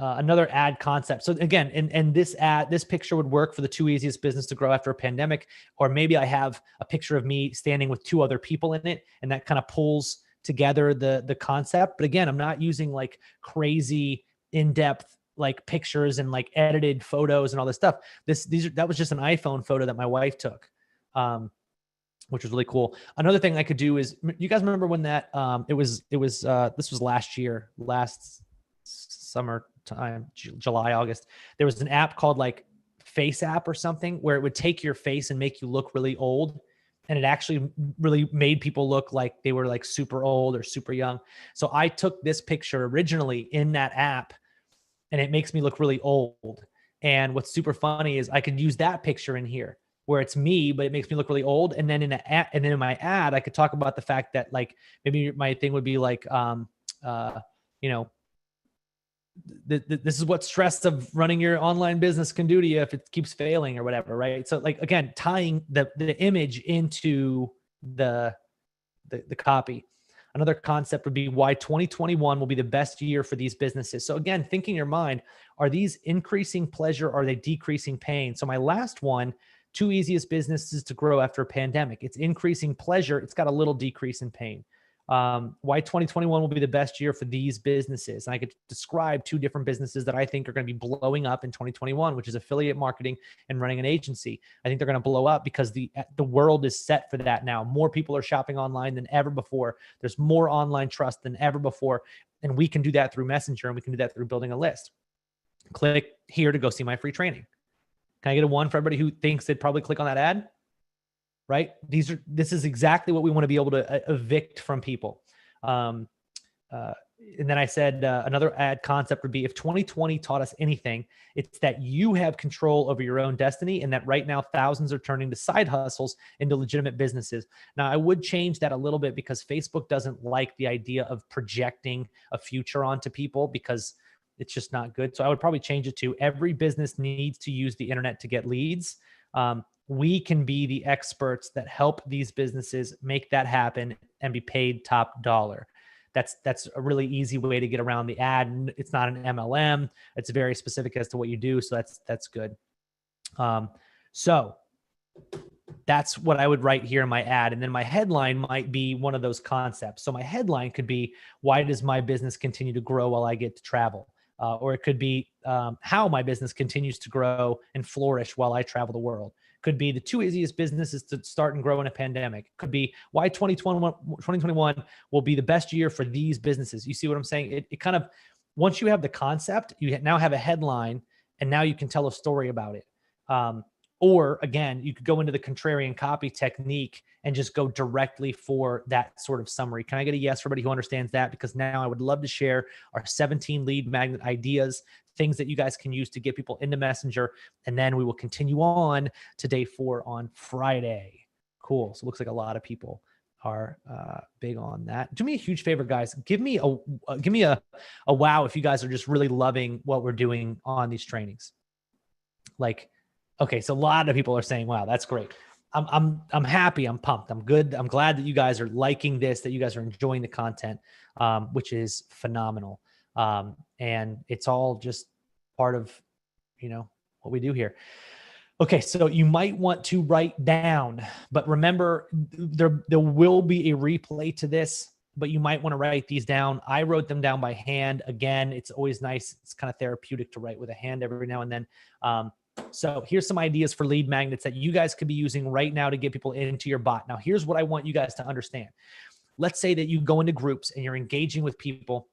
Another ad concept. So again, and this picture would work for the 2 easiest business to grow after a pandemic, or maybe I have a picture of me standing with 2 other people in it, and that kind of pulls together the concept. But again, I'm not using like crazy in-depth like pictures and like edited photos and all this stuff. That was just an iPhone photo that my wife took, which was really cool. Another thing I could do is, you guys remember when that this was last summertime, July, August, there was an app called like Face App or something, where it would take your face and make you look really old. And it actually really made people look like they were like super old or super young. So I took this picture originally in that app, and it makes me look really old. And what's super funny is I could use that picture in here where it's me, but it makes me look really old. And then in my ad, I could talk about the fact that like, maybe my thing would be like, this is what stress of running your online business can do to you if it keeps failing or whatever. Right. So like, again, tying the image into the copy. Another concept would be why 2021 will be the best year for these businesses. So again, think in your mind, are these increasing pleasure? Or are they decreasing pain? So my last one, 2 easiest businesses to grow after a pandemic. It's increasing pleasure. It's got a little decrease in pain. Why 2021 will be the best year for these businesses. And I could describe 2 different businesses that I think are going to be blowing up in 2021, which is affiliate marketing and running an agency. I think they're going to blow up because the world is set for that now. More people are shopping online than ever before. There's more online trust than ever before. And we can do that through Messenger, and we can do that through building a list. Click here to go see my free training. Can I get a 1 for everybody who thinks they'd probably click on that ad? Right? This is exactly what we want to be able to evict from people. And then I said another ad concept would be, if 2020 taught us anything, it's that you have control over your own destiny, and that right now thousands are turning to side hustles into legitimate businesses. Now, I would change that a little bit because Facebook doesn't like the idea of projecting a future onto people, because it's just not good. So I would probably change it to, every business needs to use the internet to get leads. We can be the experts that help these businesses make that happen and be paid top dollar. That's a really easy way to get around the ad. It's not an MLM. It's very specific as to what you do. So that's good. So that's what I would write here in my ad. And then my headline might be one of those concepts. So my headline could be, why does my business continue to grow while I get to travel? Or it could be how my business continues to grow and flourish while I travel the world. Could be the 2 easiest businesses to start and grow in a pandemic. Could be why 2021 will be the best year for these businesses. You see what I'm saying? It kind of, once you have the concept, you now have a headline, and now you can tell a story about it. Or again, you could go into the contrarian copy technique and just go directly for that sort of summary. Can I get a yes for everybody who understands that? Because now I would love to share our 17 lead magnet ideas, things that you guys can use to get people into Messenger. And then we will continue on to day 4 on Friday. Cool. So it looks like a lot of people are big on that. Do me a huge favor, guys. Give me a wow if you guys are just really loving what we're doing on these trainings. Like, okay, so a lot of people are saying, wow, that's great. I'm happy. I'm pumped. I'm good. I'm glad that you guys are liking this, that you guys are enjoying the content, which is phenomenal. And it's all just part of, what we do here. Okay, so you might want to write down, but remember, there will be a replay to this, but you might want to write these down. I wrote them down by hand. Again, it's always nice. It's kind of therapeutic to write with a hand every now and then. So here's some ideas for lead magnets that you guys could be using right now to get people into your bot. Now, here's what I want you guys to understand. Let's say that you go into groups and you're engaging with people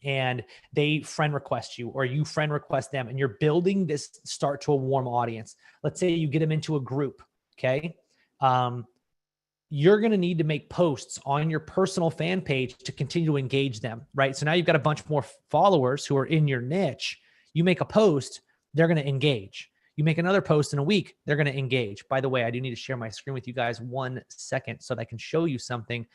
and they friend request you or you friend request them and you're building this start to a warm audience. Let's say you get them into a group, okay? You're going to need to make posts on your personal fan page to continue to engage them, right? So now you've got a bunch more followers who are in your niche. You make a post, they're going to engage. You make another post in a week, they're going to engage. By the way, I do need to share my screen with you guys 1 second so that I can show you something.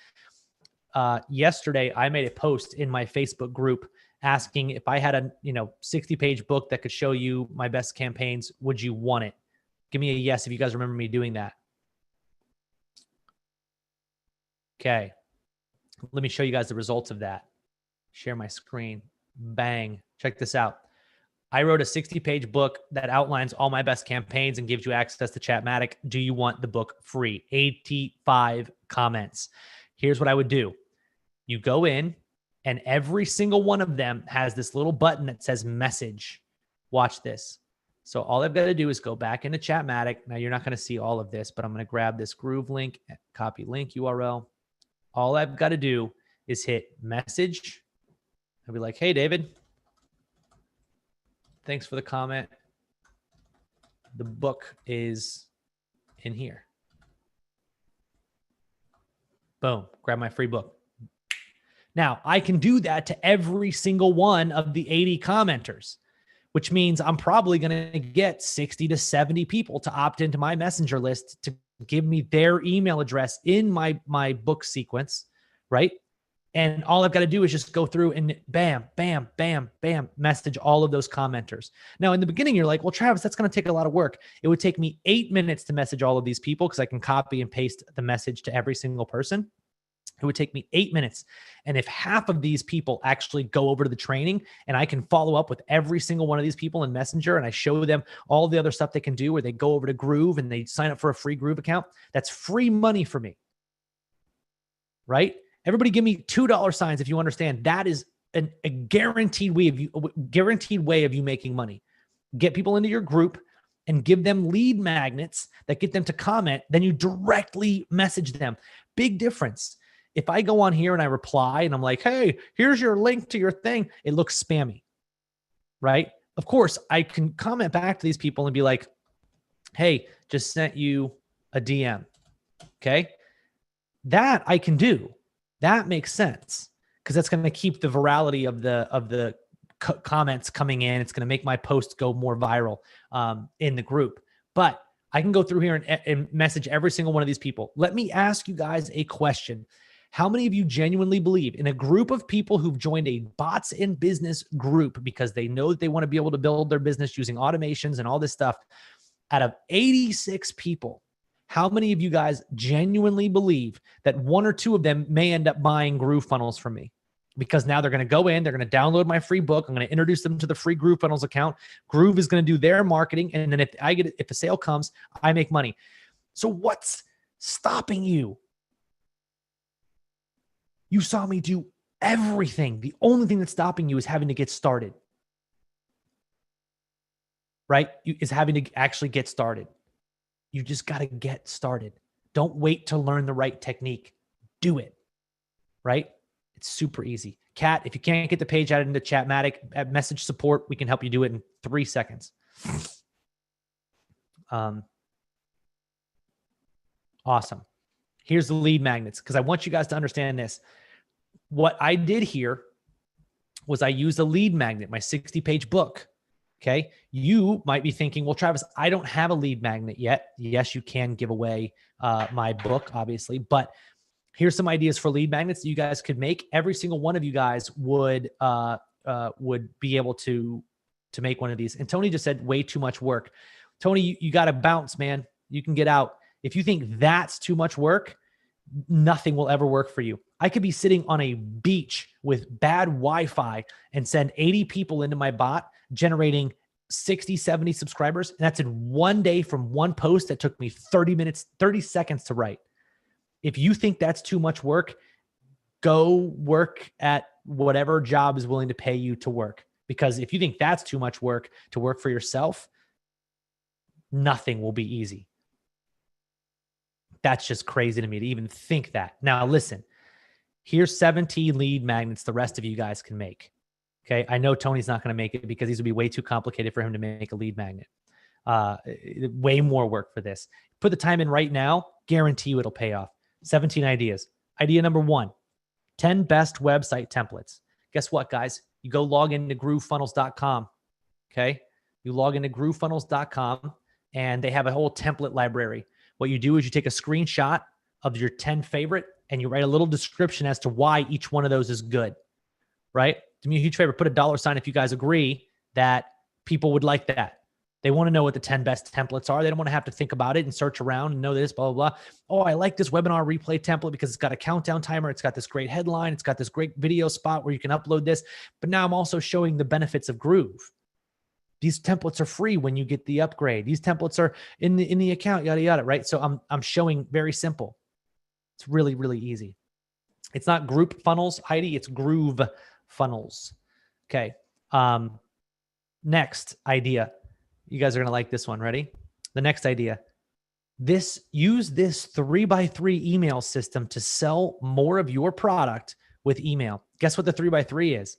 Yesterday, I made a post in my Facebook group asking if I had a 60-page book that could show you my best campaigns, would you want it? Give me a yes if you guys remember me doing that. Okay. Let me show you guys the results of that. Share my screen. Bang. Check this out. I wrote a 60-page book that outlines all my best campaigns and gives you access to Chatmatic. Do you want the book free? 85 comments. Here's what I would do. You go in and every single one of them has this little button that says message. Watch this. So all I've got to do is go back into Chatmatic. Now you're not going to see all of this, but I'm going to grab this Groove link, copy link URL. All I've got to do is hit message. I'll be like, hey, David, thanks for the comment. The book is in here. Boom, grab my free book. Now, I can do that to every single one of the 80 commenters, which means I'm probably going to get 60 to 70 people to opt into my messenger list to give me their email address in my book sequence, right? And all I've got to do is just go through and bam, bam, bam, bam, message all of those commenters. Now, in the beginning, you're like, well, Travis, that's going to take a lot of work. It would take me 8 minutes to message all of these people because I can copy and paste the message to every single person. It would take me 8 minutes. And if half of these people actually go over to the training and I can follow up with every single one of these people in Messenger and I show them all the other stuff they can do, where they go over to Groove and they sign up for a free Groove account, that's free money for me, right? Everybody give me $2 signs if you understand. That is a guaranteed way of you making money. Get people into your group and give them lead magnets that get them to comment. Then you directly message them. Big difference. If I go on here and I reply and I'm like, hey, here's your link to your thing, it looks spammy, right? Of course, I can comment back to these people and be like, hey, just sent you a DM, okay? That I can do. That makes sense because that's going to keep the virality of the comments coming in. It's going to make my post go more viral in the group. But I can go through here and message every single one of these people. Let me ask you guys a question. How many of you genuinely believe in a group of people who've joined a bots in business group because they know that they want to be able to build their business using automations and all this stuff? Out of 86 people, how many of you guys genuinely believe that one or two of them may end up buying Groove funnels from me? Because now they're going to go in, they're going to download my free book. I'm going to introduce them to the free Groove funnels account. Groove is going to do their marketing. And then if a sale comes, I make money. So what's stopping you? You saw me do everything. The only thing that's stopping you is having to get started, right? Is having to actually get started. You just got to get started. Don't wait to learn the right technique. Do it, right? It's super easy. Kat, if you can't get the page added into Chatmatic, at message support, we can help you do it in 3 seconds. Awesome. Here's the lead magnets, because I want you guys to understand this. What I did here was I used a lead magnet, my 60-page book. Okay. You might be thinking, well, Travis, I don't have a lead magnet yet. Yes, you can give away my book, obviously, but here's some ideas for lead magnets that you guys could make. Every single one of you guys would be able to make one of these. And Tony just said way too much work. Tony, you got to bounce, man. You can get out. If you think that's too much work, nothing will ever work for you. I could be sitting on a beach with bad Wi-Fi and send 80 people into my bot, generating 60, 70 subscribers. And that's in one day from one post that took me 30 seconds to write. If you think that's too much work, go work at whatever job is willing to pay you to work. Because if you think that's too much work to work for yourself, Nothing will be easy. That's just crazy to me to even think that. Now, listen, here's 17 lead magnets the rest of you guys can make. Okay. I know Tony's not going to make it because these would be way too complicated for him to make a lead magnet. Way more work for this. Put the time in right now, guarantee you it'll pay off. 17 ideas. Idea number 1, 10 best website templates. Guess what, guys? You go log into groovefunnels.com. Okay. You log into groovefunnels.com and they have a whole template library. What you do is you take a screenshot of your 10 favorite and you write a little description as to why each one of those is good, right? Do me a huge favor, put a $ if you guys agree that people would like that. They want to know what the 10 best templates are. They don't want to have to think about it and search around and know this, blah, blah, blah. Oh, I like this webinar replay template because it's got a countdown timer. It's got this great headline. It's got this great video spot where you can upload this. But now I'm also showing the benefits of Groove. These templates are free when you get the upgrade. These templates are in the account, yada, yada, right? So I'm showing very simple. It's really, really easy. It's not group funnels, Heidi. It's Groove funnels. Okay. Next idea. You guys are going to like this one. Ready? The next idea. Use this 3x3 email system to sell more of your product with email. Guess what the 3x3 is?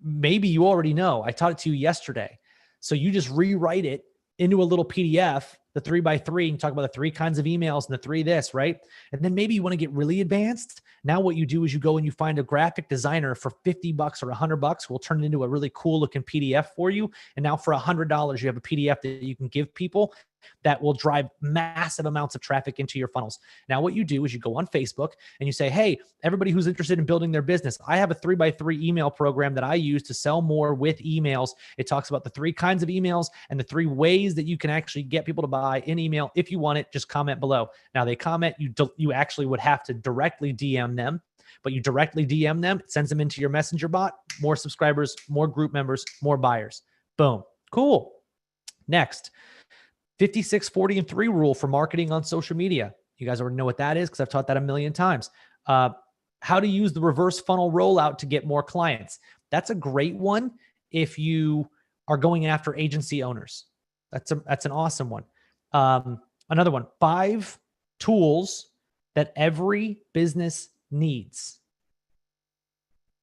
Maybe you already know. I taught it to you yesterday. So you just rewrite it into a little PDF, the 3x3, and talk about the 3 kinds of emails and the 3 this, right? And then maybe you want to get really advanced. Now what you do is you go and you find a graphic designer for $50 or $100. We'll turn it into a really cool looking PDF for you. And now for $100, you have a PDF that you can give people that will drive massive amounts of traffic into your funnels. Now, what you do is you go on Facebook and you say, hey, everybody who's interested in building their business, I have a 3x3 email program that I use to sell more with emails. It talks about the 3 kinds of emails and the 3 ways that you can actually get people to buy in email. If you want it, just comment below. Now they comment, you actually would have to directly DM them, but you directly DM them, it sends them into your messenger bot, more subscribers, more group members, more buyers. Boom. Cool. Next. 56, 40, and 3 rule for marketing on social media. You guys already know what that is because I've taught that a million times. How to use the reverse funnel rollout to get more clients. That's a great one if you are going after agency owners. That's an awesome one. Another one, 5 tools that every business needs.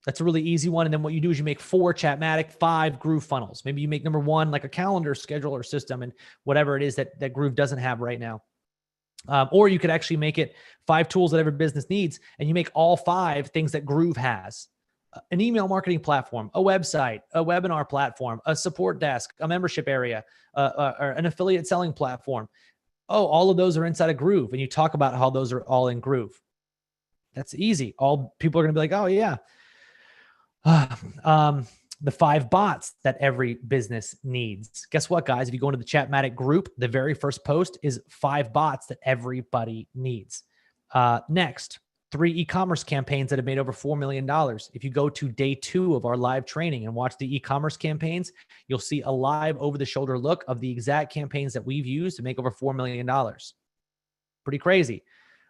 That's a really easy one. And then what you do is you make 4 Chatmatic, 5 Groove funnels. Maybe you make number 1 like a calendar scheduler system and whatever it is that Groove doesn't have right now. Or you could actually make it 5 tools that every business needs, and you make all 5 things that Groove has. An email marketing platform, a website, a webinar platform, a support desk, a membership area, or an affiliate selling platform. Oh, all of those are inside of Groove. And you talk about how those are all in Groove. That's easy. All people are going to be like, oh yeah. The 5 bots that every business needs. Guess what, guys? If you go into the Chatmatic group, the very first post is 5 bots that everybody needs. Next, 3 e-commerce campaigns that have made over $4 million. If you go to day 2 of our live training and watch the e-commerce campaigns, you'll see a live over-the-shoulder look of the exact campaigns that we've used to make over $4 million. Pretty crazy.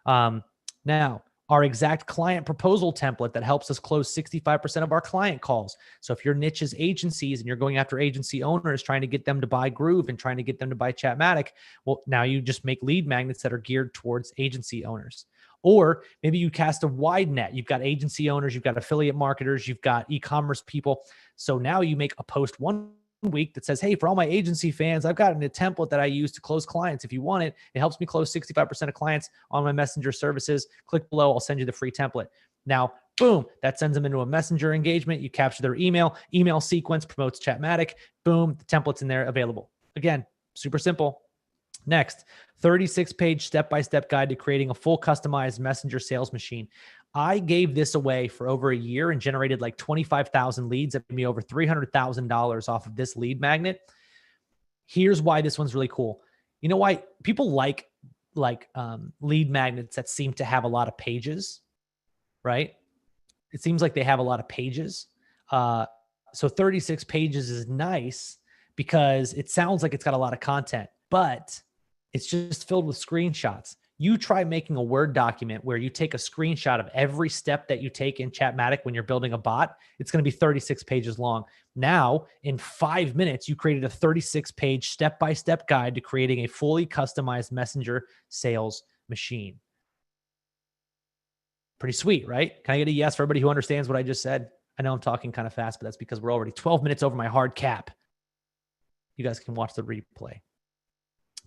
Now, our exact client proposal template that helps us close 65% of our client calls. So if your niche is agencies and you're going after agency owners, trying to get them to buy Groove and trying to get them to buy Chatmatic, well, now you just make lead magnets that are geared towards agency owners. Or maybe you cast a wide net. You've got agency owners, you've got affiliate marketers, you've got e-commerce people. So now you make a post one week that says, hey, for all my agency fans, I've got a template that I use to close clients. If you want it, it helps me close 65% of clients on my messenger services. Click below, I'll send you the free template. Now, boom, that sends them into a messenger engagement. You capture their email sequence promotes Chatmatic. Boom, the template's in there available. Again, super simple. Next, 36-page step-by-step guide to creating a full customized messenger sales machine. I gave this away for over a year and generated like 25,000 leads. That made me over $300,000 off of this lead magnet. Here's why this one's really cool. You know why people like lead magnets that seem to have a lot of pages, right? It seems like they have a lot of pages. So 36 pages is nice because it sounds like it's got a lot of content, but it's just filled with screenshots. You try making a Word document where you take a screenshot of every step that you take in Chatmatic when you're building a bot. It's going to be 36 pages long. Now, in 5 minutes, you created a 36-page step-by-step guide to creating a fully customized messenger sales machine. Pretty sweet, right? Can I get a yes for everybody who understands what I just said? I know I'm talking kind of fast, but that's because we're already 12 minutes over my hard cap. You guys can watch the replay.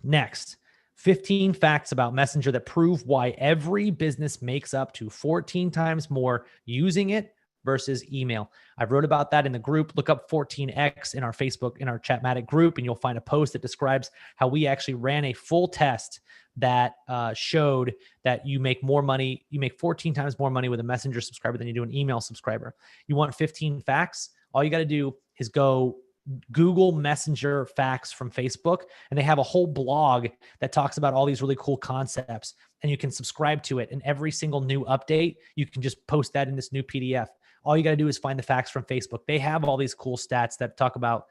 Next, 15 facts about Messenger that prove why every business makes up to 14 times more using it versus email. I wrote about that in the group. Look up 14X in our Facebook, in our Chatmatic group, and you'll find a post that describes how we actually ran a full test that showed that you make more money. You make 14 times more money with a Messenger subscriber than you do an email subscriber. You want 15 facts? All you got to do is go Google Messenger facts from Facebook, and they have a whole blog that talks about all these really cool concepts, and you can subscribe to it. And every single new update, you can just post that in this new PDF. All you got to do is find the facts from Facebook. They have all these cool stats that talk about,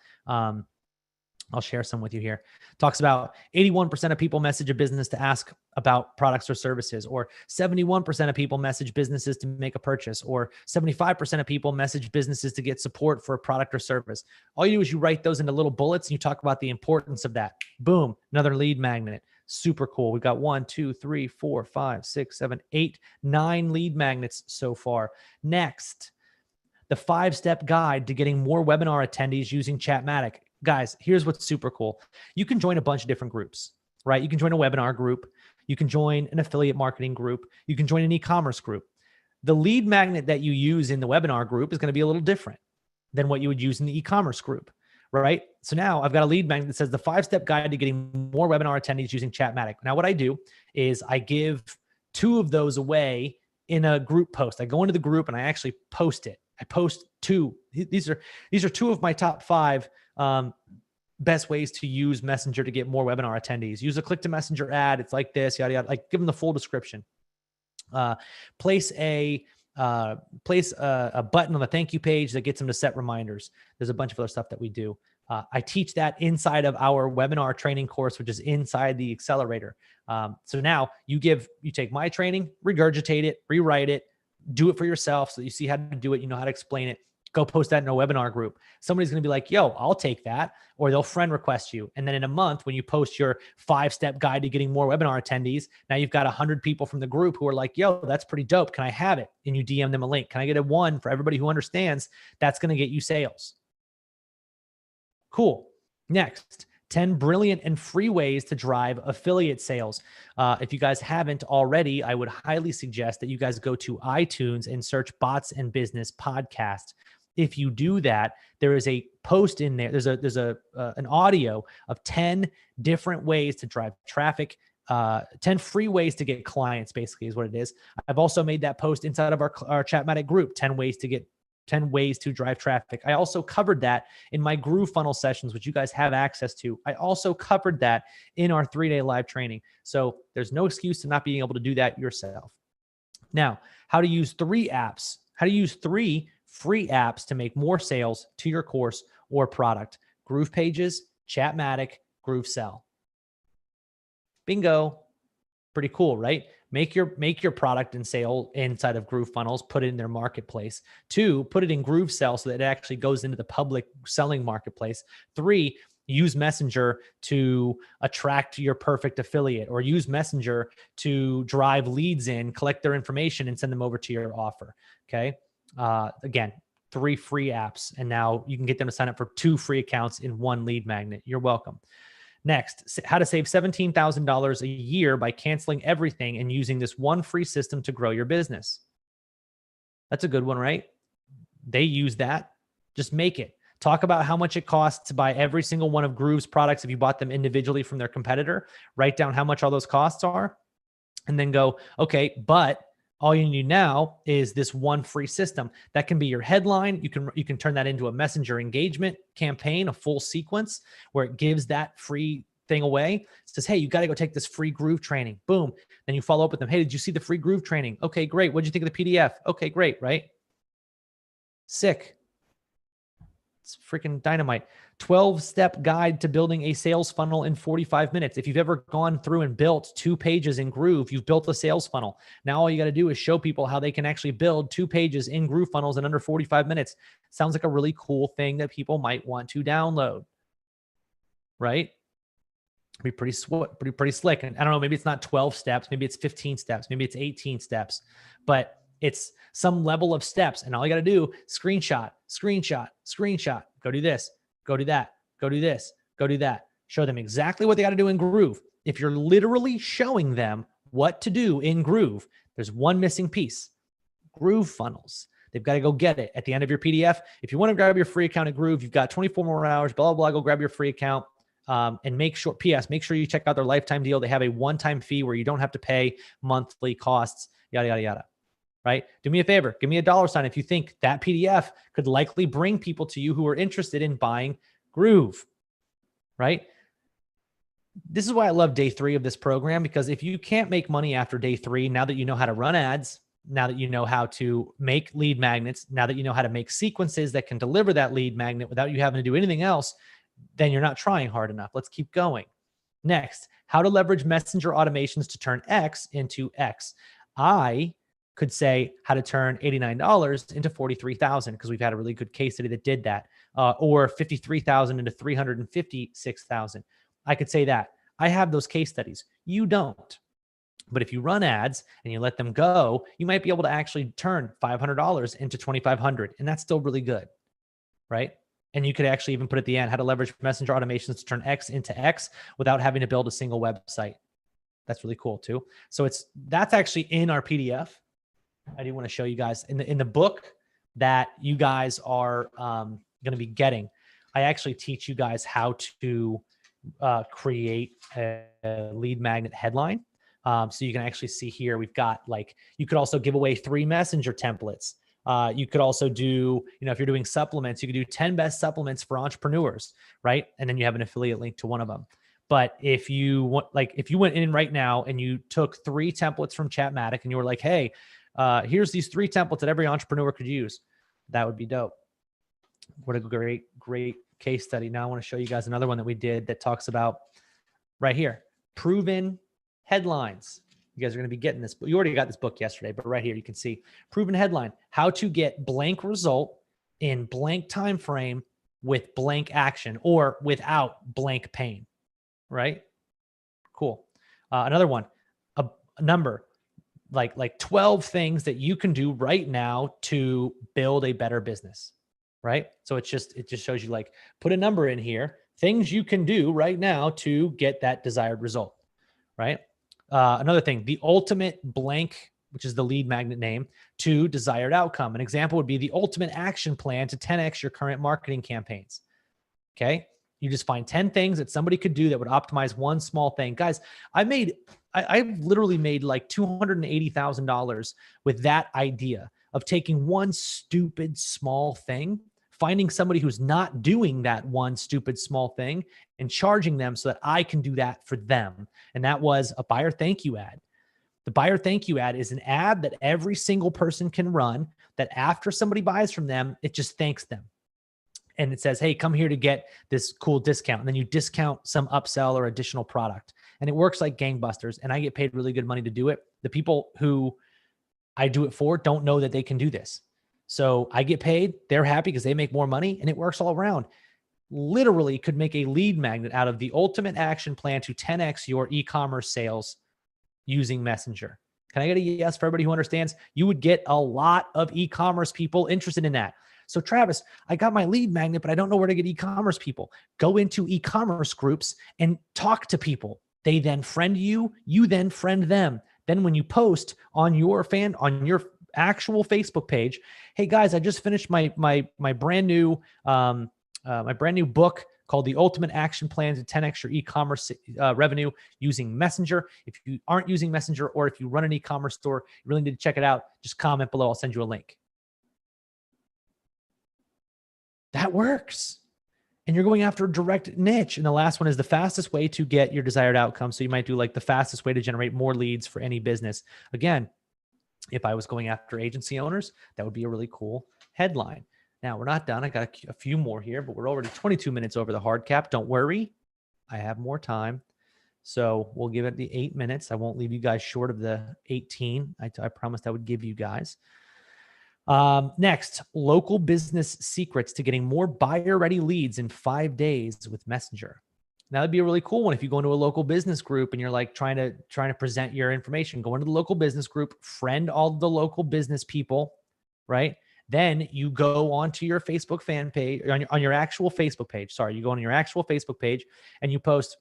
I'll share some with you here. Talks about 81% of people message a business to ask about products or services, or 71% of people message businesses to make a purchase, or 75% of people message businesses to get support for a product or service. All you do is you write those into little bullets and you talk about the importance of that. Boom, another lead magnet. Super cool. We've got 1, 2, 3, 4, 5, 6, 7, 8, 9 lead magnets so far. Next, the 5-step guide to getting more webinar attendees using Chatmatic. Guys, here's what's super cool. You can join a bunch of different groups, right? You can join a webinar group. You can join an affiliate marketing group. You can join an e-commerce group. The lead magnet that you use in the webinar group is going to be a little different than what you would use in the e-commerce group, right? So now I've got a lead magnet that says the 5-step guide to getting more webinar attendees using Chatmatic. Now, what I do is I give 2 of those away in a group post. I go into the group and I actually post it. I post 2. These are 2 of my top 5 best ways to use Messenger to get more webinar attendees. Use a click to Messenger ad. It's like this, yada, yada. Like, give them the full description. Place a button on the thank you page that gets them to set reminders. There's a bunch of other stuff that we do. I teach that inside of our webinar training course, which is inside the accelerator. So now you take my training, regurgitate it, rewrite it, do it for yourself so that you see how to do it, you know how to explain it. Go post that in a webinar group. Somebody's going to be like, yo, I'll take that. Or they'll friend request you. And then in a month, when you post your 5-step guide to getting more webinar attendees, now you've got 100 people from the group who are like, yo, that's pretty dope. Can I have it? And you DM them a link. Can I get a 1 for everybody who understands? That's going to get you sales. Cool. Next, 10 brilliant and free ways to drive affiliate sales. If you guys haven't already, I would highly suggest that you guys go to iTunes and search Bots and Business Podcast. If you do that, there is a post in there. There's an audio of 10 different ways to drive traffic, 10 free ways to get clients, basically is what it is. I've also made that post inside of our Chatmatic group, 10 ways to drive traffic. I also covered that in my Groove Funnel sessions, which you guys have access to. I also covered that in our 3-day live training. So there's no excuse to not being able to do that yourself. Now, how to use 3 apps, how to use 3 free apps to make more sales to your course or product. Groove Pages, Chatmatic, Groove Sell. Bingo. Pretty cool, right? Make your product and sale inside of Groove Funnels, put it in their marketplace. 2, put it in Groove Sell so that it actually goes into the public selling marketplace. 3, use Messenger to attract your perfect affiliate, or use Messenger to drive leads in, collect their information, and send them over to your offer. Okay. Again, 3 free apps, and now you can get them to sign up for 2 free accounts in 1 lead magnet. You're welcome. Next, how to save $17,000 a year by canceling everything and using this 1 free system to grow your business. That's a good one, right? They use that. Just make it. Talk about how much it costs to buy every single one of Groove's products if you bought them individually from their competitor. Write down how much all those costs are, and then go, okay, but all you need now is this 1 free system. That can be your headline. You can turn that into a messenger engagement campaign, a full sequence where it gives that free thing away. It says, hey, you got to go take this free Groove training. Boom. Then you follow up with them. Hey, did you see the free Groove training? Okay, great. What'd you think of the PDF? Okay, great, right? Sick. It's freaking dynamite. 12-step guide to building a sales funnel in 45 minutes. If you've ever gone through and built 2 pages in Groove, you've built a sales funnel. Now all you got to do is show people how they can actually build 2 pages in Groove funnels in under 45 minutes. Sounds like a really cool thing that people might want to download, right? Be pretty slick. And I don't know, maybe it's not 12 steps, maybe it's 15 steps, maybe it's 18 steps, but it's some level of steps. And all you got to do, screenshot, go do this, go do that, go do this, go do that. Show them exactly what they got to do in Groove. If you're literally showing them what to do in Groove, there's one missing piece: Groove funnels. They've got to go get it at the end of your PDF. If you want to grab your free account at Groove, you've got 24 more hours, blah, blah, blah, go grab your free account. And make sure you check out their lifetime deal. They have a one-time fee where you don't have to pay monthly costs, yada, yada, yada. Right? Do me a favor. Give me a $sign if you think that PDF could likely bring people to you who are interested in buying Groove. Right? This is why I love day 3 of this program, because if you can't make money after day 3, now that you know how to run ads, now that you know how to make lead magnets, now that you know how to make sequences that can deliver that lead magnet without you having to do anything else, then you're not trying hard enough. Let's keep going. Next, how to leverage messenger automations to turn X into X. I could say how to turn $89 into $43,000 because we've had a really good case study that did that, or $53,000 into $356,000. I could say that. I have those case studies. You don't. But if you run ads and you let them go, you might be able to actually turn $500 into $2,500, and that's still really good, right? And you could actually even put at the end how to leverage messenger automations to turn X into X without having to build a single website. That's really cool too. So that's actually in our PDF. I do want to show you guys in the book that you guys are going to be getting. I actually teach you guys how to create a lead magnet headline. So you can actually see here, we've got you could also give away 3 messenger templates. You could also do, if you're doing supplements, you could do 10 best supplements for entrepreneurs, right? And then you have an affiliate link to one of them. But if you want, if you went in right now and you took 3 templates from Chatmatic and you were like, hey, here's these 3 templates that every entrepreneur could use, that would be dope. What a great case study. Now I want to show you guys another one that we did that talks about right here, proven headlines. You guys are going to be getting this. You already got this book yesterday, but right here you can see proven headline: how to get blank result in blank time frame with blank action or without blank pain. Right? Cool. Another one, a number like 12 things that you can do right now to build a better business. Right? So it just shows you put a number in here, things you can do right now to get that desired result. Right? Another thing, the ultimate blank, which is the lead magnet name, to desired outcome. An example would be the ultimate action plan to 10x your current marketing campaigns. Okay. You just find 10 things that somebody could do that would optimize one small thing. Guys, I've literally made $280,000 with that idea of taking one stupid small thing, finding somebody who's not doing that one stupid small thing and charging them so that I can do that for them. And that was a buyer thank you ad. The buyer thank you ad is an ad that every single person can run that after somebody buys from them, it just thanks them. And it says, hey, come here to get this cool discount. And then you discount some upsell or additional product. And it works like gangbusters. And I get paid really good money to do it. The people who I do it for don't know that they can do this. So I get paid, they're happy because they make more money, and it works all around. Literally could make a lead magnet out of the ultimate action plan to 10x your e-commerce sales using Messenger. Can I get a yes for everybody who understands? You would get a lot of e-commerce people interested in that. So Travis, I got my lead magnet, but I don't know where to get e-commerce people. Go into e-commerce groups and talk to people. They then friend you, you then friend them. Then when you post on your actual Facebook page, hey guys, I just finished my brand new book called The Ultimate Action Plan to 10x your e-commerce revenue using Messenger. If you aren't using Messenger, or if you run an e-commerce store, you really need to check it out. Just comment below. I'll send you a link. That works. And you're going after a direct niche. And the last one is the fastest way to get your desired outcome. So you might do the fastest way to generate more leads for any business. Again, if I was going after agency owners, that would be a really cool headline. Now we're not done. I got a few more here, but we're already 22 minutes over the hard cap. Don't worry. I have more time. So we'll give it the 8 minutes. I won't leave you guys short of the 18. I promised I would give you guys. Next, local business secrets to getting more buyer-ready leads in 5 days with Messenger. Now, that'd be a really cool one if you go into a local business group and you're like trying to present your information. Go into the local business group, friend all the local business people, right? Then you go onto your Facebook fan page, on your actual Facebook page. Sorry, you go on your actual Facebook page and you post,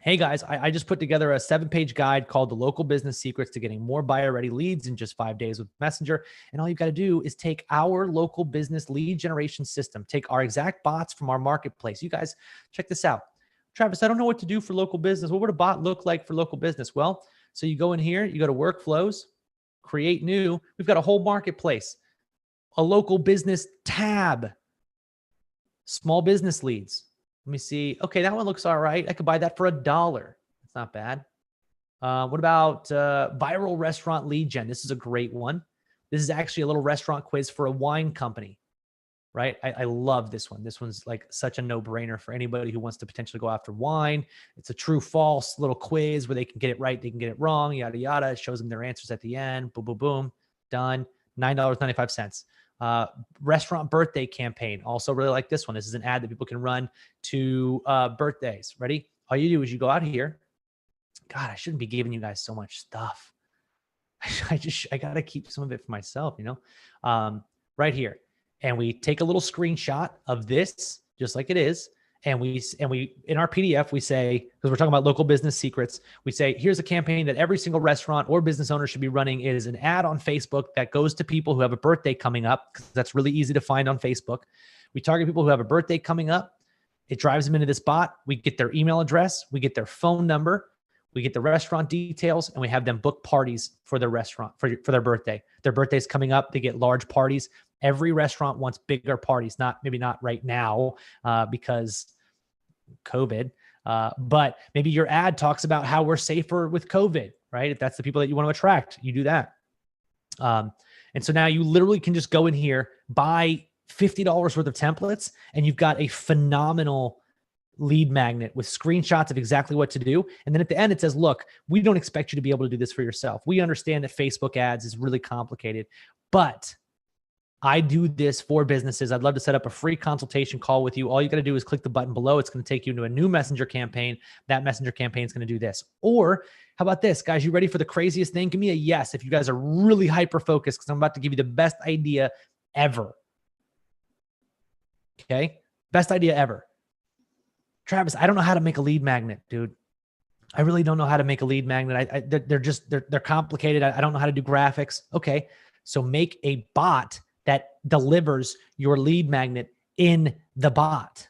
hey guys, I just put together a 7-page guide called The Local Business Secrets to Getting More Buyer-Ready Leads in Just 5 Days with Messenger. And all you've got to do is take our local business lead generation system, take our exact bots from our marketplace. You guys, check this out. Travis, I don't know what to do for local business. What would a bot look like for local business? Well, so you go in here, you go to workflows, create new. We've got a whole marketplace, a local business tab, small business leads. Let me see. Okay, that one looks all right. I could buy that for $1. It's not bad. What about viral restaurant lead gen? This is a great one. This is actually a little restaurant quiz for a wine company, right? I love this one. This one's like such a no-brainer for anybody who wants to potentially go after wine. It's a true false little quiz where they can get it right, they can get it wrong, yada, yada. It shows them their answers at the end. Boom, boom, boom. Done. $9.95. Restaurant birthday campaign. Also really like this one. This is an ad that people can run to birthdays. Ready? All you do is you go out here. God, I shouldn't be giving you guys so much stuff. I got to keep some of it for myself, you know, right here. And we take a little screenshot of this, just like it is. And we in our PDF, we say, because we're talking about local business secrets, we say, here's a campaign that every single restaurant or business owner should be running. It is an ad on Facebook that goes to people who have a birthday coming up, because that's really easy to find on Facebook. We target people who have a birthday coming up. It drives them into this bot. We get their email address. We get their phone number. We get the restaurant details, and we have them book parties for their restaurant, for their birthday. Their birthday's coming up. They get large parties. Every restaurant wants bigger parties. Maybe not right now because COVID, but maybe your ad talks about how we're safer with COVID, right? If that's the people that you want to attract, you do that. And so now you literally can just go in here, buy $50 worth of templates, and you've got a phenomenal lead magnet with screenshots of exactly what to do. And then at the end, it says, look, we don't expect you to be able to do this for yourself. We understand that Facebook ads is really complicated, but I do this for businesses. I'd love to set up a free consultation call with you. All you got to do is click the button below. It's going to take you into a new Messenger campaign. That Messenger campaign is going to do this. Or how about this, guys? You ready for the craziest thing? Give me a yes if you guys are really hyper-focused, because I'm about to give you the best idea ever. Okay? Best idea ever. Travis, I don't know how to make a lead magnet, dude. I really don't know how to make a lead magnet. They're complicated. I don't know how to do graphics. Okay. So make a bot that delivers your lead magnet in the bot.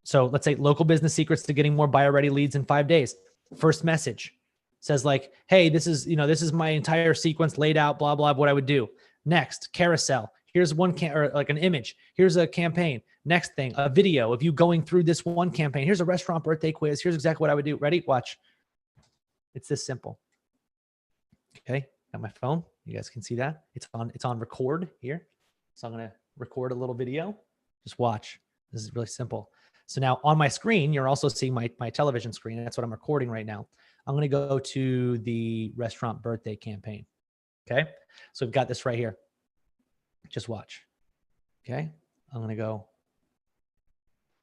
So let's say local business secrets to getting more buyer-ready leads in 5 days. First message says like, hey, this is my entire sequence laid out, blah, blah, what I would do. Next, carousel. Here's one or like an image. Here's a campaign. Next thing, a video of you going through this one campaign. Here's a restaurant birthday quiz. Here's exactly what I would do. Ready? Watch. It's this simple. Okay. Got my phone. You guys can see that. It's on record here. So I'm going to record a little video. Just watch. This is really simple. So now on my screen, you're also seeing my television screen. That's what I'm recording right now. I'm going to go to the restaurant birthday campaign. Okay. So we've got this right here. Just watch. Okay. I'm going to go.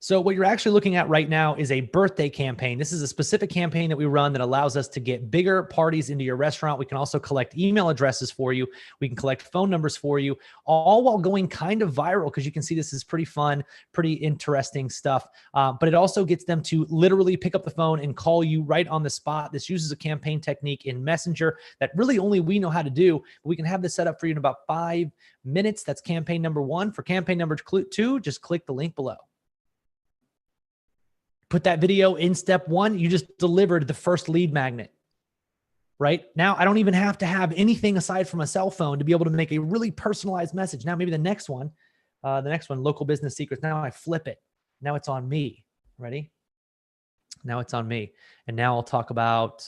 So what you're actually looking at right now is a birthday campaign. This is a specific campaign that we run that allows us to get bigger parties into your restaurant. We can also collect email addresses for you. We can collect phone numbers for you, all while going kind of viral, because you can see this is pretty fun, pretty interesting stuff. But it also gets them to literally pick up the phone and call you right on the spot. This uses a campaign technique in Messenger that really only we know how to do. But we can have this set up for you in about 5 minutes. That's campaign number 1. For campaign number 2, just click the link below. Put that video in step 1. You just delivered the first lead magnet. Right? Now, I don't even have to have anything aside from a cell phone to be able to make a really personalized message. Now, maybe the next one, local business secrets. Now I flip it. Now it's on me. Ready? Now it's on me. And now I'll talk about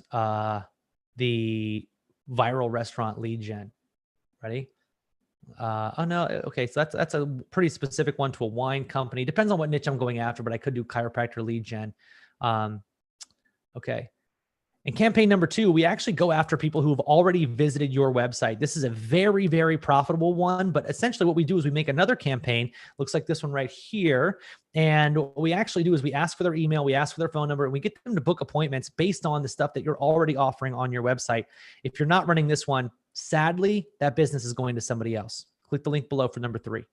the viral restaurant lead gen. Ready? Oh no. Okay. So that's a pretty specific one to a wine company. Depends on what niche I'm going after, but I could do chiropractor lead gen. Um, okay. And campaign number 2, we actually go after people who have already visited your website. This is a very, very profitable one, but essentially what we do is we make another campaign, looks like this one right here. And what we actually do is we ask for their email, we ask for their phone number, and we get them to book appointments based on the stuff that you're already offering on your website. If you're not running this one, sadly, that business is going to somebody else. Click the link below for number 3.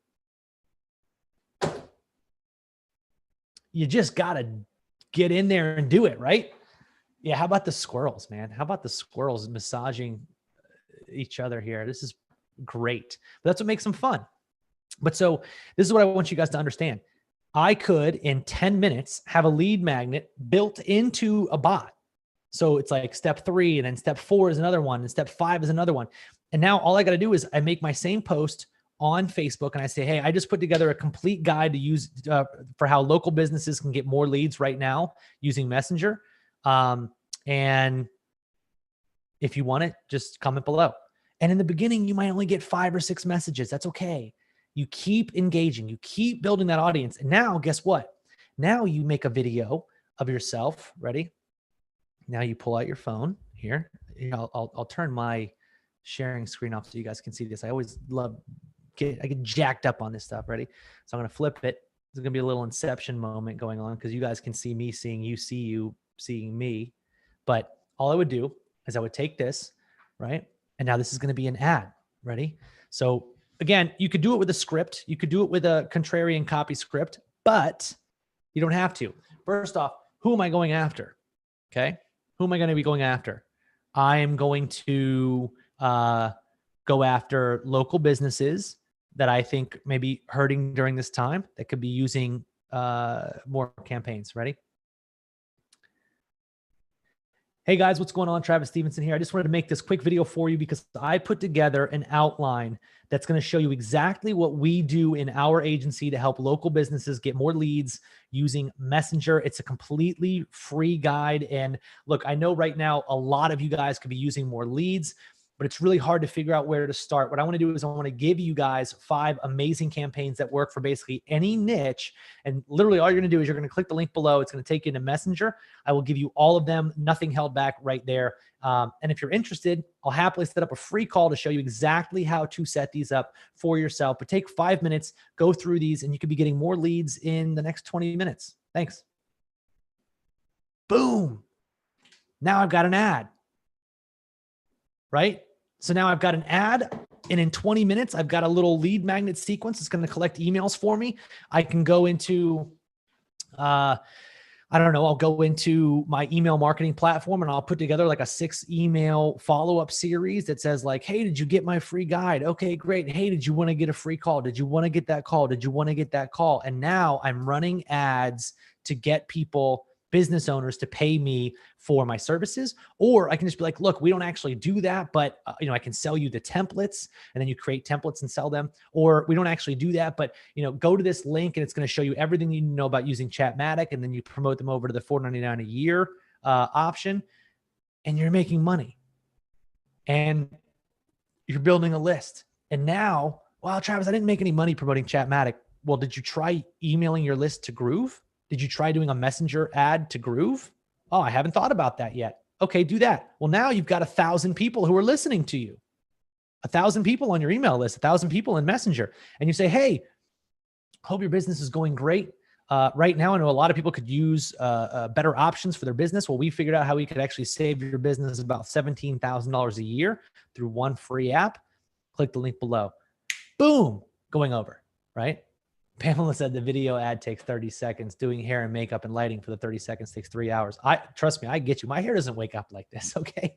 You just got to get in there and do it, right? Yeah, how about the squirrels, man? How about the squirrels massaging each other here? This is great. But that's what makes them fun. But so this is what I want you guys to understand. I could, in 10 minutes, have a lead magnet built into a bot. So it's like step 3, and then step 4 is another one, and step 5 is another one. And now all I got to do is I make my same post on Facebook, and I say, hey, I just put together a complete guide to use for how local businesses can get more leads right now using Messenger. And if you want it, just comment below. And in the beginning, you might only get 5 or 6 messages. That's okay. You keep engaging, you keep building that audience. And now guess what? Now you make a video of yourself. Ready? Now you pull out your phone here. I'll turn my sharing screen off so you guys can see this. I always love, I get jacked up on this stuff. Ready? So I'm going to flip it. There's going to be a little inception moment going on because you guys can see me seeing you, see you seeing me. But all I would do is I would take this, right? And now this is going to be an ad. Ready? So again, you could do it with a script. You could do it with a contrarian copy script, but you don't have to. First off, who am I going after? Okay. Who am I going to be going after? I am going to go after local businesses that I think may be hurting during this time that could be using more campaigns. Ready? Hey guys, what's going on? Travis Stevenson here. I just wanted to make this quick video for you because I put together an outline that's going to show you exactly what we do in our agency to help local businesses get more leads using Messenger. It's a completely free guide. And look, I know right now a lot of you guys could be using more leads, but it's really hard to figure out where to start. What I want to do is I want to give you guys 5 amazing campaigns that work for basically any niche. And literally all you're going to do is you're going to click the link below. It's going to take you into Messenger. I will give you all of them, nothing held back right there. And if you're interested, I'll happily set up a free call to show you exactly how to set these up for yourself. But take 5 minutes, go through these, and you could be getting more leads in the next 20 minutes. Thanks. Boom. Now I've got an ad, right? So now I've got an ad, and in 20 minutes, I've got a little lead magnet sequence. It's going to collect emails for me. I can go into, I don't know, I'll go into my email marketing platform and I'll put together like a 6 email follow-up series that says like, hey, did you get my free guide? Okay, great. Hey, did you want to get a free call? Did you want to get that call? Did you want to get that call? And now I'm running ads to get people, business owners, to pay me for my services. Or I can just be like, look, we don't actually do that, but I can sell you the templates, and then you create templates and sell them. Or we don't actually do that, but go to this link and it's going to show you everything you need to know about using Chatmatic, and then you promote them over to the $4.99 a year option, and you're making money and you're building a list. And now, wow, Travis, I didn't make any money promoting Chatmatic. Well, did you try emailing your list to Groove? Did you try doing a Messenger ad to Groove? Oh, I haven't thought about that yet. Okay, do that. Well, now you've got 1,000 people who are listening to you, 1,000 people on your email list, 1,000 people in Messenger. And you say, hey, hope your business is going great. Right now, I know a lot of people could use better options for their business. Well, we figured out how we could actually save your business about $17,000 a year through one free app. Click the link below. Boom, going over, right? Pamela said the video ad takes 30 seconds. Doing hair and makeup and lighting for the 30 seconds takes 3 hours. Trust me, I get you. My hair doesn't wake up like this, okay?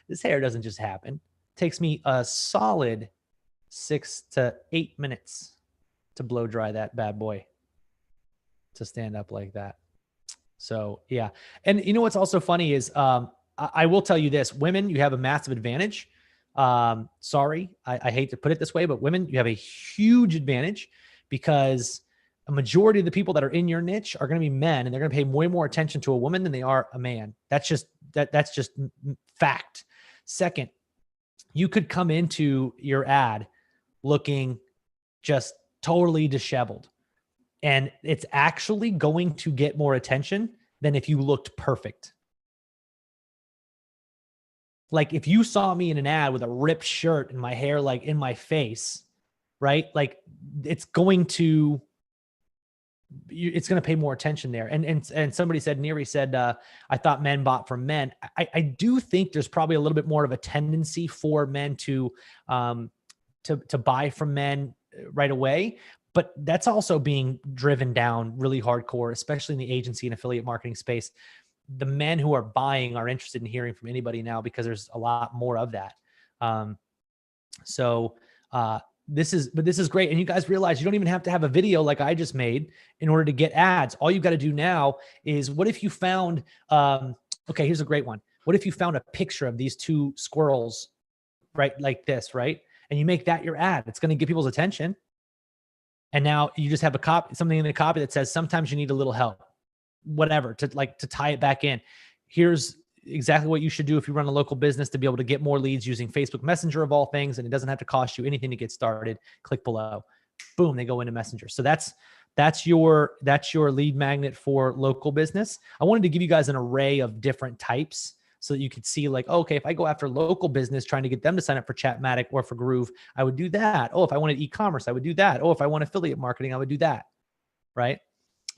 This hair doesn't just happen. It takes me a solid 6 to 8 minutes to blow dry that bad boy, to stand up like that. So yeah. And you know what's also funny is I will tell you this. Women, you have a massive advantage. Sorry, I hate to put it this way, but women, you have a huge advantage, because a majority of the people that are in your niche are going to be men, and they're going to pay way more attention to a woman than they are a man. That's just fact. Second, you could come into your ad looking just totally disheveled. And it's actually going to get more attention than if you looked perfect. Like if you saw me in an ad with a ripped shirt and my hair like in my face, right? Like it's going to pay more attention there. And somebody said, Neri said, I thought men bought from men. I do think there's probably a little bit more of a tendency for men to buy from men right away. But that's also being driven down really hardcore, especially in the agency and affiliate marketing space. The men who are buying are interested in hearing from anybody now because there's a lot more of that. This is great. And you guys realize you don't even have to have a video like I just made in order to get ads. All you've got to do now is, what if you found, okay, here's a great one. What if you found a picture of these two squirrels, right? Like this, right? And you make that your ad. It's going to get people's attention. And now you just have something in the copy that says, sometimes you need a little help, whatever, to tie it back in. Here's exactly what you should do if you run a local business to be able to get more leads using Facebook Messenger of all things. And it doesn't have to cost you anything to get started. Click below. Boom, they go into Messenger. So that's your lead magnet for local business. I wanted to give you guys an array of different types so that you could see like, okay, if I go after local business, trying to get them to sign up for Chatmatic or for Groove, I would do that. Oh, if I wanted e-commerce, I would do that. Oh, if I want affiliate marketing, I would do that. Right.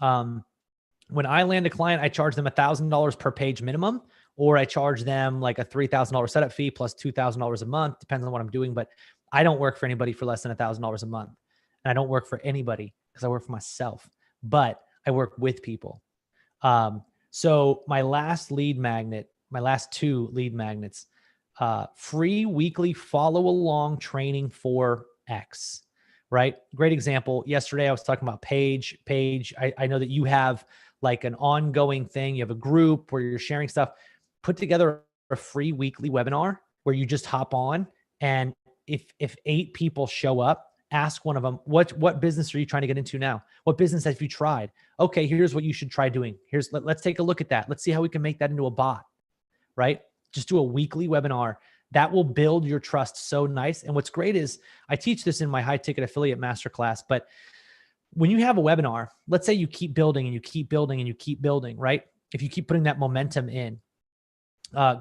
When I land a client, I charge them $1,000 per page minimum, or I charge them like a $3,000 setup fee plus $2,000 a month, depends on what I'm doing. But I don't work for anybody for less than $1,000 a month. And I don't work for anybody because I work for myself, but I work with people. So my last two lead magnets, free weekly follow along training for X, right? Great example. Yesterday I was talking about Paige. I know that you have like an ongoing thing. You have a group where you're sharing stuff. Put together a free weekly webinar where you just hop on, and if 8 people show up, ask one of them, what business are you trying to get into now? What business have you tried? Okay, here's what you should try doing. Let's take a look at that. Let's see how we can make that into a bot, right? Just do a weekly webinar. That will build your trust so nice. And what's great is I teach this in my high ticket affiliate masterclass, but when you have a webinar, let's say you keep building and you keep building and you keep building, right? If you keep putting that momentum in,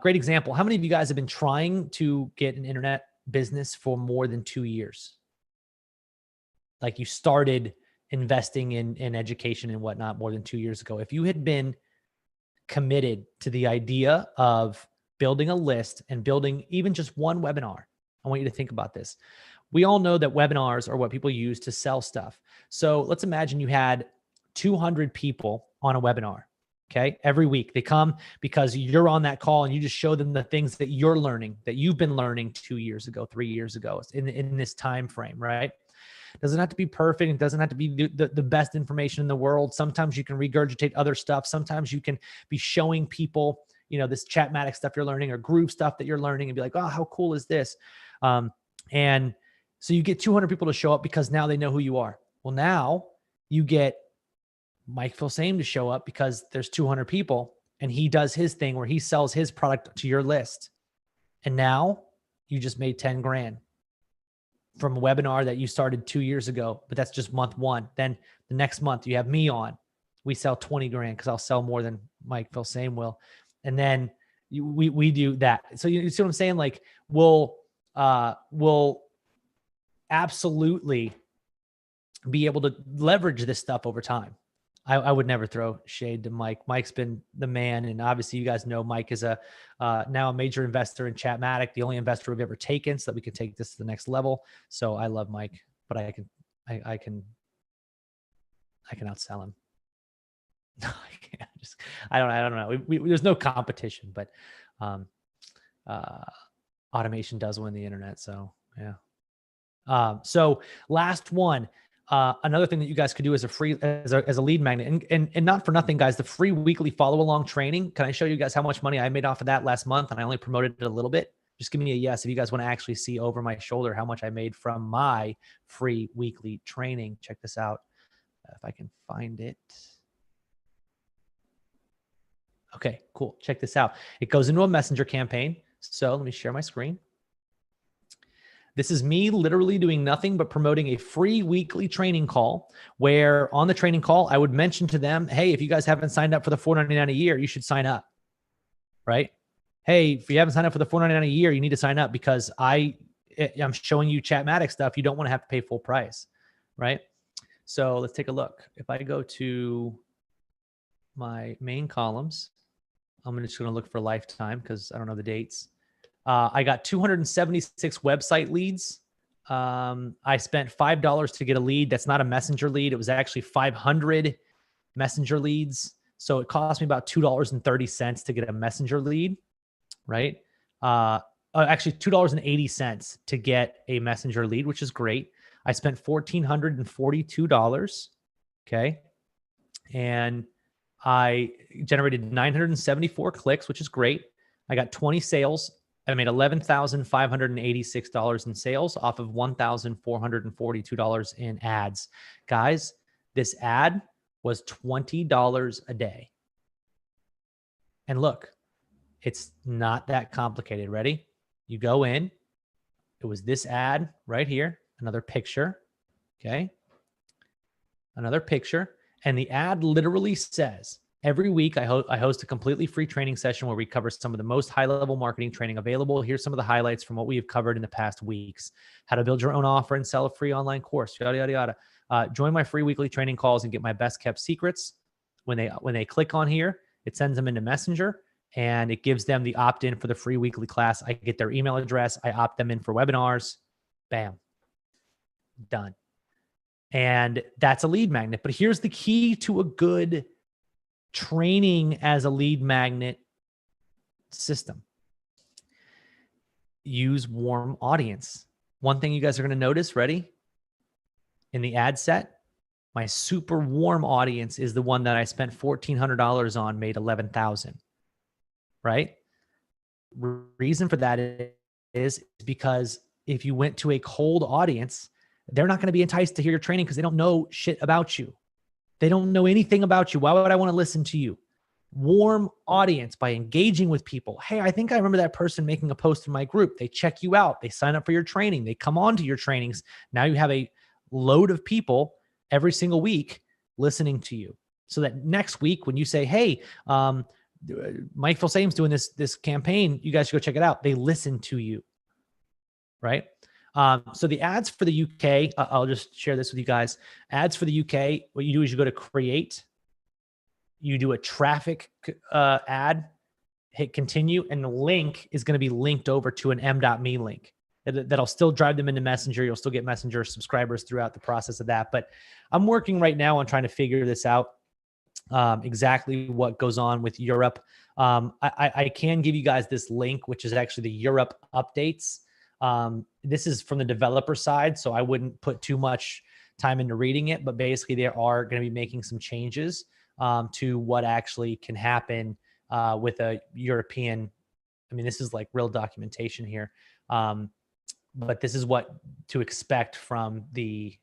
great example. How many of you guys have been trying to get an internet business for more than 2 years? Like you started investing in education and whatnot more than 2 years ago. If you had been committed to the idea of building a list and building even just one webinar, I want you to think about this. We all know that webinars are what people use to sell stuff. So let's imagine you had 200 people on a webinar. Okay. Every week they come because you're on that call and you just show them the things that you're learning, that you've been learning 2 years ago, 3 years ago in this time frame, right? It doesn't have to be perfect. It doesn't have to be the best information in the world. Sometimes you can regurgitate other stuff. Sometimes you can be showing people, this Chatmatic stuff you're learning or Groove stuff that you're learning and be like, oh, how cool is this? And so you get 200 people to show up because now they know who you are. Well, now you get Mike Filsame to show up because there's 200 people and he does his thing where he sells his product to your list. And now you just made 10 grand from a webinar that you started 2 years ago, but that's just month 1. Then the next month you have me on, we sell 20 grand because I'll sell more than Mike Filsame will. And then we do that. So you see what I'm saying? Like we'll absolutely be able to leverage this stuff over time. I would never throw shade to Mike. Mike's been the man. And obviously you guys know Mike is now a major investor in Chatmatic, the only investor we've ever taken so that we can take this to the next level. So I love Mike, but I can outsell him. No, I can't. I don't know. There's no competition, but automation does win the internet. So yeah. So last one. Another thing that you guys could do as a lead magnet, and not for nothing, guys, the free weekly follow along training. Can I show you guys how much money I made off of that last month? And I only promoted it a little bit. Just give me a yes if you guys want to actually see over my shoulder how much I made from my free weekly training. Check this out. If I can find it. Okay, cool. Check this out. It goes into a messenger campaign. So let me share my screen. This is me literally doing nothing but promoting a free weekly training call, where on the training call, I would mention to them, hey, if you guys haven't signed up for the $4.99 a year, you should sign up, right? Hey, if you haven't signed up for the $4.99 a year, you need to sign up, because I'm showing you Chatmatic stuff. You don't want to have to pay full price, right? So let's take a look. If I go to my main columns, I'm just going to look for lifetime because I don't know the dates. I got 276 website leads. I spent $5 to get a lead. That's not a messenger lead. It was actually 500 messenger leads. So it cost me about $2.30 to get a messenger lead, right? Actually $2.80 to get a messenger lead, which is great. I spent $1,442. Okay. And I generated 974 clicks, which is great. I got 20 sales. I made $11,586 in sales off of $1,442 in ads. Guys, this ad was $20 a day. And look, it's not that complicated. Ready? You go in. It was this ad right here. Another picture. Okay. Another picture. And the ad literally says, every week, I host a completely free training session where we cover some of the most high-level marketing training available. Here's some of the highlights from what we have covered in the past weeks. How to build your own offer and sell a free online course, yada, yada, yada. Join my free weekly training calls and get my best-kept secrets. When they click on here, it sends them into Messenger, and it gives them the opt-in for the free weekly class. I get their email address. I opt them in for webinars. Bam. Done. And that's a lead magnet. But here's the key to a good training as a lead magnet system. Use warm audience. One thing you guys are going to notice, ready? In the ad set, my super warm audience is the one that I spent $1,400 on, made $11,000, right? Reason for that is because if you went to a cold audience, they're not going to be enticed to hear your training because they don't know shit about you. They don't know anything about you. Why would I want to listen to you? Warm audience by engaging with people. Hey, I think I remember that person making a post in my group. They check you out. They sign up for your training. They come on to your trainings. Now you have a load of people every single week listening to you. So that next week when you say, hey, Mike Filsame's doing this campaign, you guys should go check it out. They listen to you, right? So the ads for the UK, I'll just share this with you guys. Ads for the UK, what you do is you go to create, you do a traffic ad, hit continue, and the link is going to be linked over to an m.me link. That'll still drive them into Messenger. You'll still get Messenger subscribers throughout the process of that. But I'm working right now on trying to figure this out, exactly what goes on with Europe. I can give you guys this link, which is actually the Europe updates. This is from the developer side, so I wouldn't put too much time into reading it, but basically they are going to be making some changes to what actually can happen with a European. I mean, this is like real documentation here, but this is what to expect from the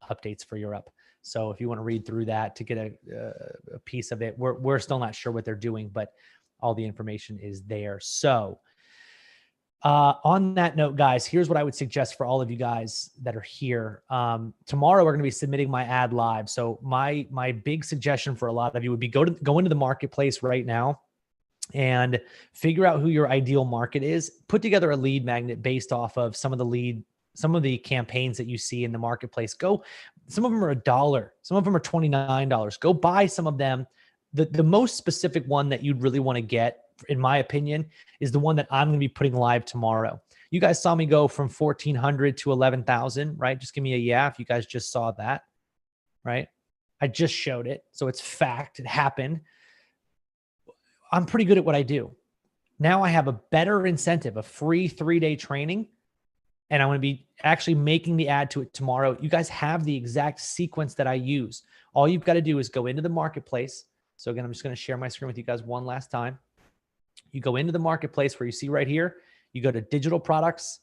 updates for Europe. So if you want to read through that to get a piece of it, we're still not sure what they're doing, but all the information is there. So on that note, guys, here's what I would suggest for all of you guys that are here. Tomorrow, we're going to be submitting my ad live. So my big suggestion for a lot of you would be go into the marketplace right now and figure out who your ideal market is. Put together a lead magnet based off of some of the campaigns that you see in the marketplace. Some of them are $1, some of them are $29. Go buy some of them. The most specific one that you'd really want to get, in my opinion, is the one that I'm going to be putting live tomorrow. You guys saw me go from 1,400 to 11,000, right? Just give me a yeah if you guys just saw that, right? I just showed it. So it's fact. It happened. I'm pretty good at what I do. Now I have a better incentive, a free 3-day training, and I'm going to be actually making the ad to it tomorrow. You guys have the exact sequence that I use. All you've got to do is go into the marketplace. So again, I'm just going to share my screen with you guys one last time. You go into the marketplace where you see right here, you go to digital products,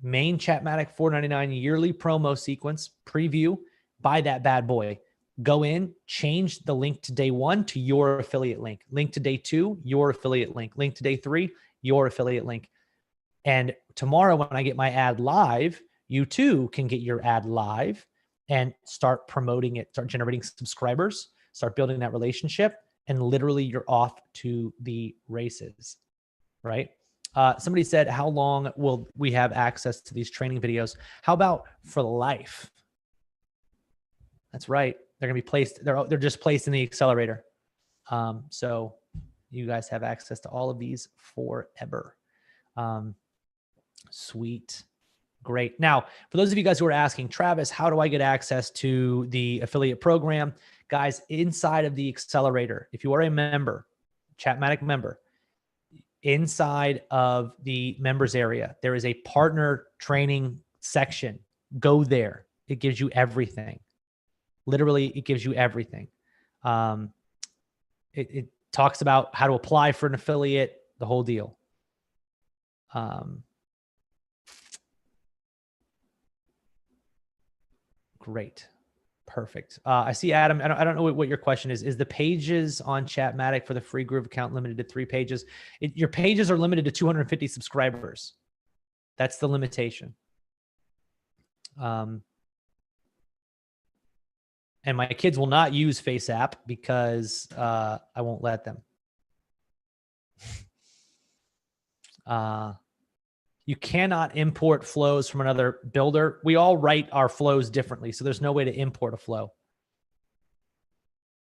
main Chatmatic $4.99 yearly promo sequence, preview, buy that bad boy. Go in, change the link to day 1 to your affiliate link. Link to day 2, your affiliate link. Link to day 3, your affiliate link. And tomorrow when I get my ad live, you too can get your ad live and start promoting it, start generating subscribers, start building that relationship, and literally you're off to the races, right? Somebody said, how long will we have access to these training videos? How about for life? That's right. They're going to be placed. They're just placed in the accelerator. So you guys have access to all of these forever. Sweet. Great. Now, for those of you guys who are asking, Travis, how do I get access to the affiliate program? Guys, inside of the accelerator, if you are a member, Chatmatic member, inside of the members area, there is a partner training section. Go there. It gives you everything. Literally, it gives you everything. It talks about how to apply for an affiliate, the whole deal. Great. Perfect. I see, Adam. I don't know what your question is. Is the pages on Chatmatic for the free Groove account limited to 3 pages? Your pages are limited to 250 subscribers. That's the limitation. And my kids will not use FaceApp because I won't let them. You cannot import flows from another builder. We all write our flows differently, so there's no way to import a flow.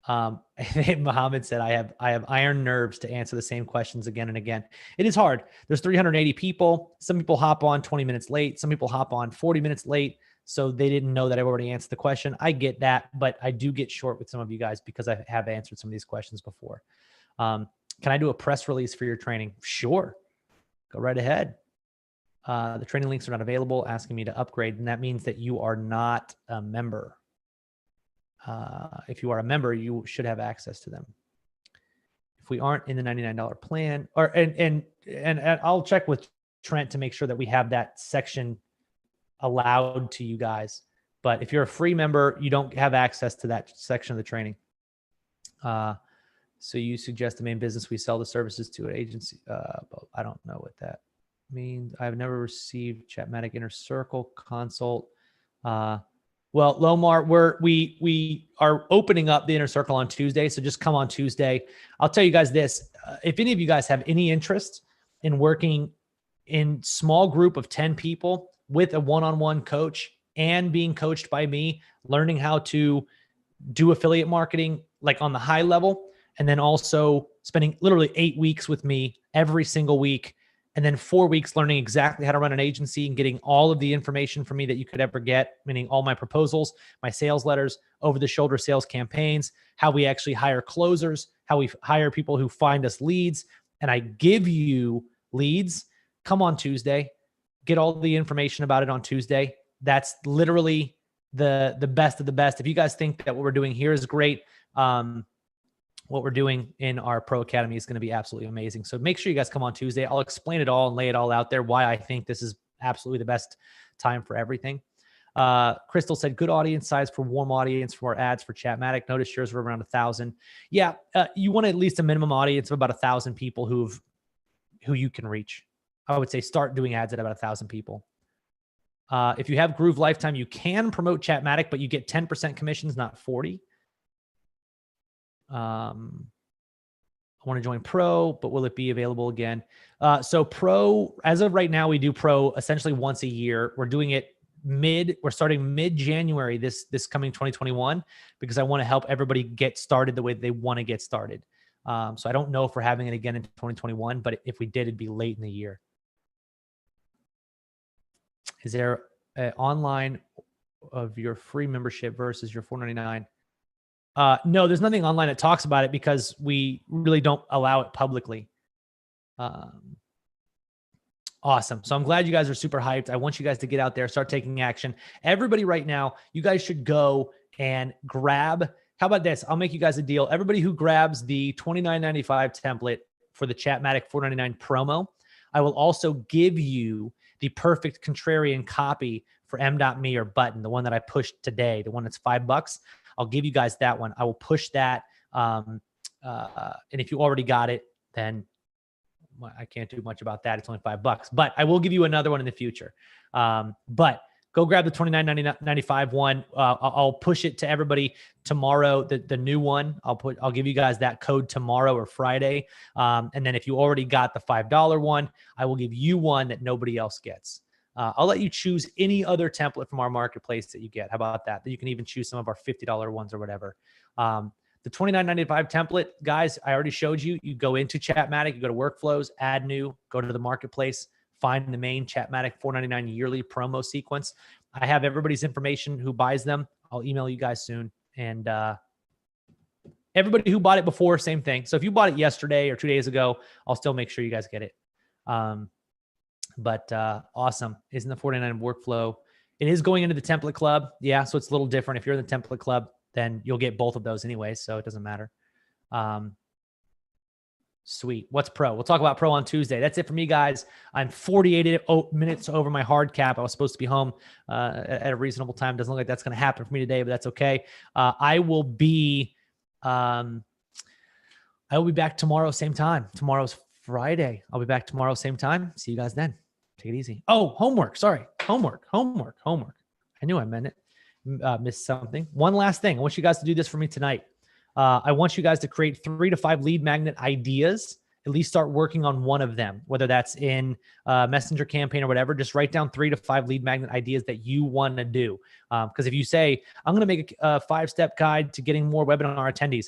Mohammed said, I have iron nerves to answer the same questions again and again. It is hard. There's 380 people. Some people hop on 20 minutes late. Some people hop on 40 minutes late. So they didn't know that I already answered the question. I get that, but I do get short with some of you guys because I have answered some of these questions before. Can I do a press release for your training? Sure. Go right ahead. The training links are not available, asking me to upgrade. And that means that you are not a member. If you are a member, you should have access to them. If we aren't in the $99 plan, and I'll check with Trent to make sure that we have that section allowed to you guys. But if you're a free member, you don't have access to that section of the training. So you suggest the main business we sell the services to an agency. I don't know what that means. I've never received Chatmatic Inner Circle consult. Well, Lomar, we are opening up the Inner Circle on Tuesday, so just come on Tuesday. I'll tell you guys this: if any of you guys have any interest in working in small group of 10 people with a one-on-one coach and being coached by me, learning how to do affiliate marketing like on the high level, and then also spending literally 8 weeks with me every single week, and then 4 weeks learning exactly how to run an agency and getting all of the information from me that you could ever get, meaning all my proposals, my sales letters, over-the-shoulder sales campaigns, how we actually hire closers, how we hire people who find us leads, and I give you leads. Come on Tuesday. Get all the information about it on Tuesday. That's literally the best of the best. If you guys think that what we're doing here is great, what we're doing in our Pro Academy is going to be absolutely amazing. So make sure you guys come on Tuesday. I'll explain it all and lay it all out there, why I think this is absolutely the best time for everything. Crystal said, good audience size for warm audience for ads for Chatmatic. Notice yours were around 1,000. Yeah, you want at least a minimum audience of about 1,000 people who you can reach. I would say start doing ads at about 1,000 people. If you have Groove Lifetime, you can promote Chatmatic, but you get 10% commissions, not 40. I want to join Pro, but will it be available again? So Pro, as of right now, we do Pro essentially once a year. We're doing it we're starting mid-January this coming 2021, because I want to help everybody get started the way they want to get started. So I don't know if we're having it again in 2021, but if we did, it'd be late in the year. Is there an online of your free membership versus your $4.99? No, there's nothing online that talks about it because we really don't allow it publicly. Awesome. So I'm glad you guys are super hyped. I want you guys to get out there, start taking action. Everybody right now, you guys should go and grab. How about this? I'll make you guys a deal. Everybody who grabs the $29.95 template for the Chatmatic $4.99 promo, I will also give you the perfect contrarian copy for M.me or button, the one that I pushed today, the one that's $5. I'll give you guys that one. I will push that. And if you already got it, then I can't do much about that. It's only $5, but I will give you another one in the future. But go grab the $29.95 one. I'll push it to everybody tomorrow. The new one, I'll give you guys that code tomorrow or Friday. And then if you already got the $5 one, I will give you one that nobody else gets. I'll let you choose any other template from our marketplace that you get. How about that? That you can even choose some of our $50 ones or whatever. The $29.95 template, guys, I already showed you. You go into Chatmatic, you go to workflows, add new, go to the marketplace, find the main Chatmatic $4.99 yearly promo sequence. I have everybody's information who buys them. I'll email you guys soon. And everybody who bought it before, same thing. So if you bought it yesterday or 2 days ago, I'll still make sure you guys get it. But awesome. Isn't the $4.99 workflow? It is going into the template club. Yeah, so it's a little different. If you're in the template club, then you'll get both of those anyway, so it doesn't matter. Sweet. What's pro? We'll talk about pro on Tuesday. That's it for me, guys. I'm 48 minutes over my hard cap. I was supposed to be home at a reasonable time. Doesn't look like that's going to happen for me today, but that's okay. I will be back tomorrow, same time. Tomorrow's Friday. I'll be back tomorrow, same time. See you guys then. Take it easy. Oh, homework. Sorry. Homework. I knew I meant it. Missed something. One last thing. I want you guys to do this for me tonight. I want you guys to create 3 to 5 lead magnet ideas. At least start working on one of them, whether that's in Messenger campaign or whatever. Just write down 3 to 5 lead magnet ideas that you want to do. Because if you say, I'm going to make a 5-step guide to getting more webinar attendees,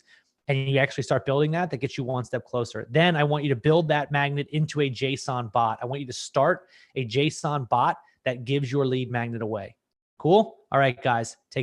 and you actually start building that gets you one step closer. Then I want you to build that magnet into a JSON bot. I want you to start a JSON bot that gives your lead magnet away. Cool? All right, guys. Take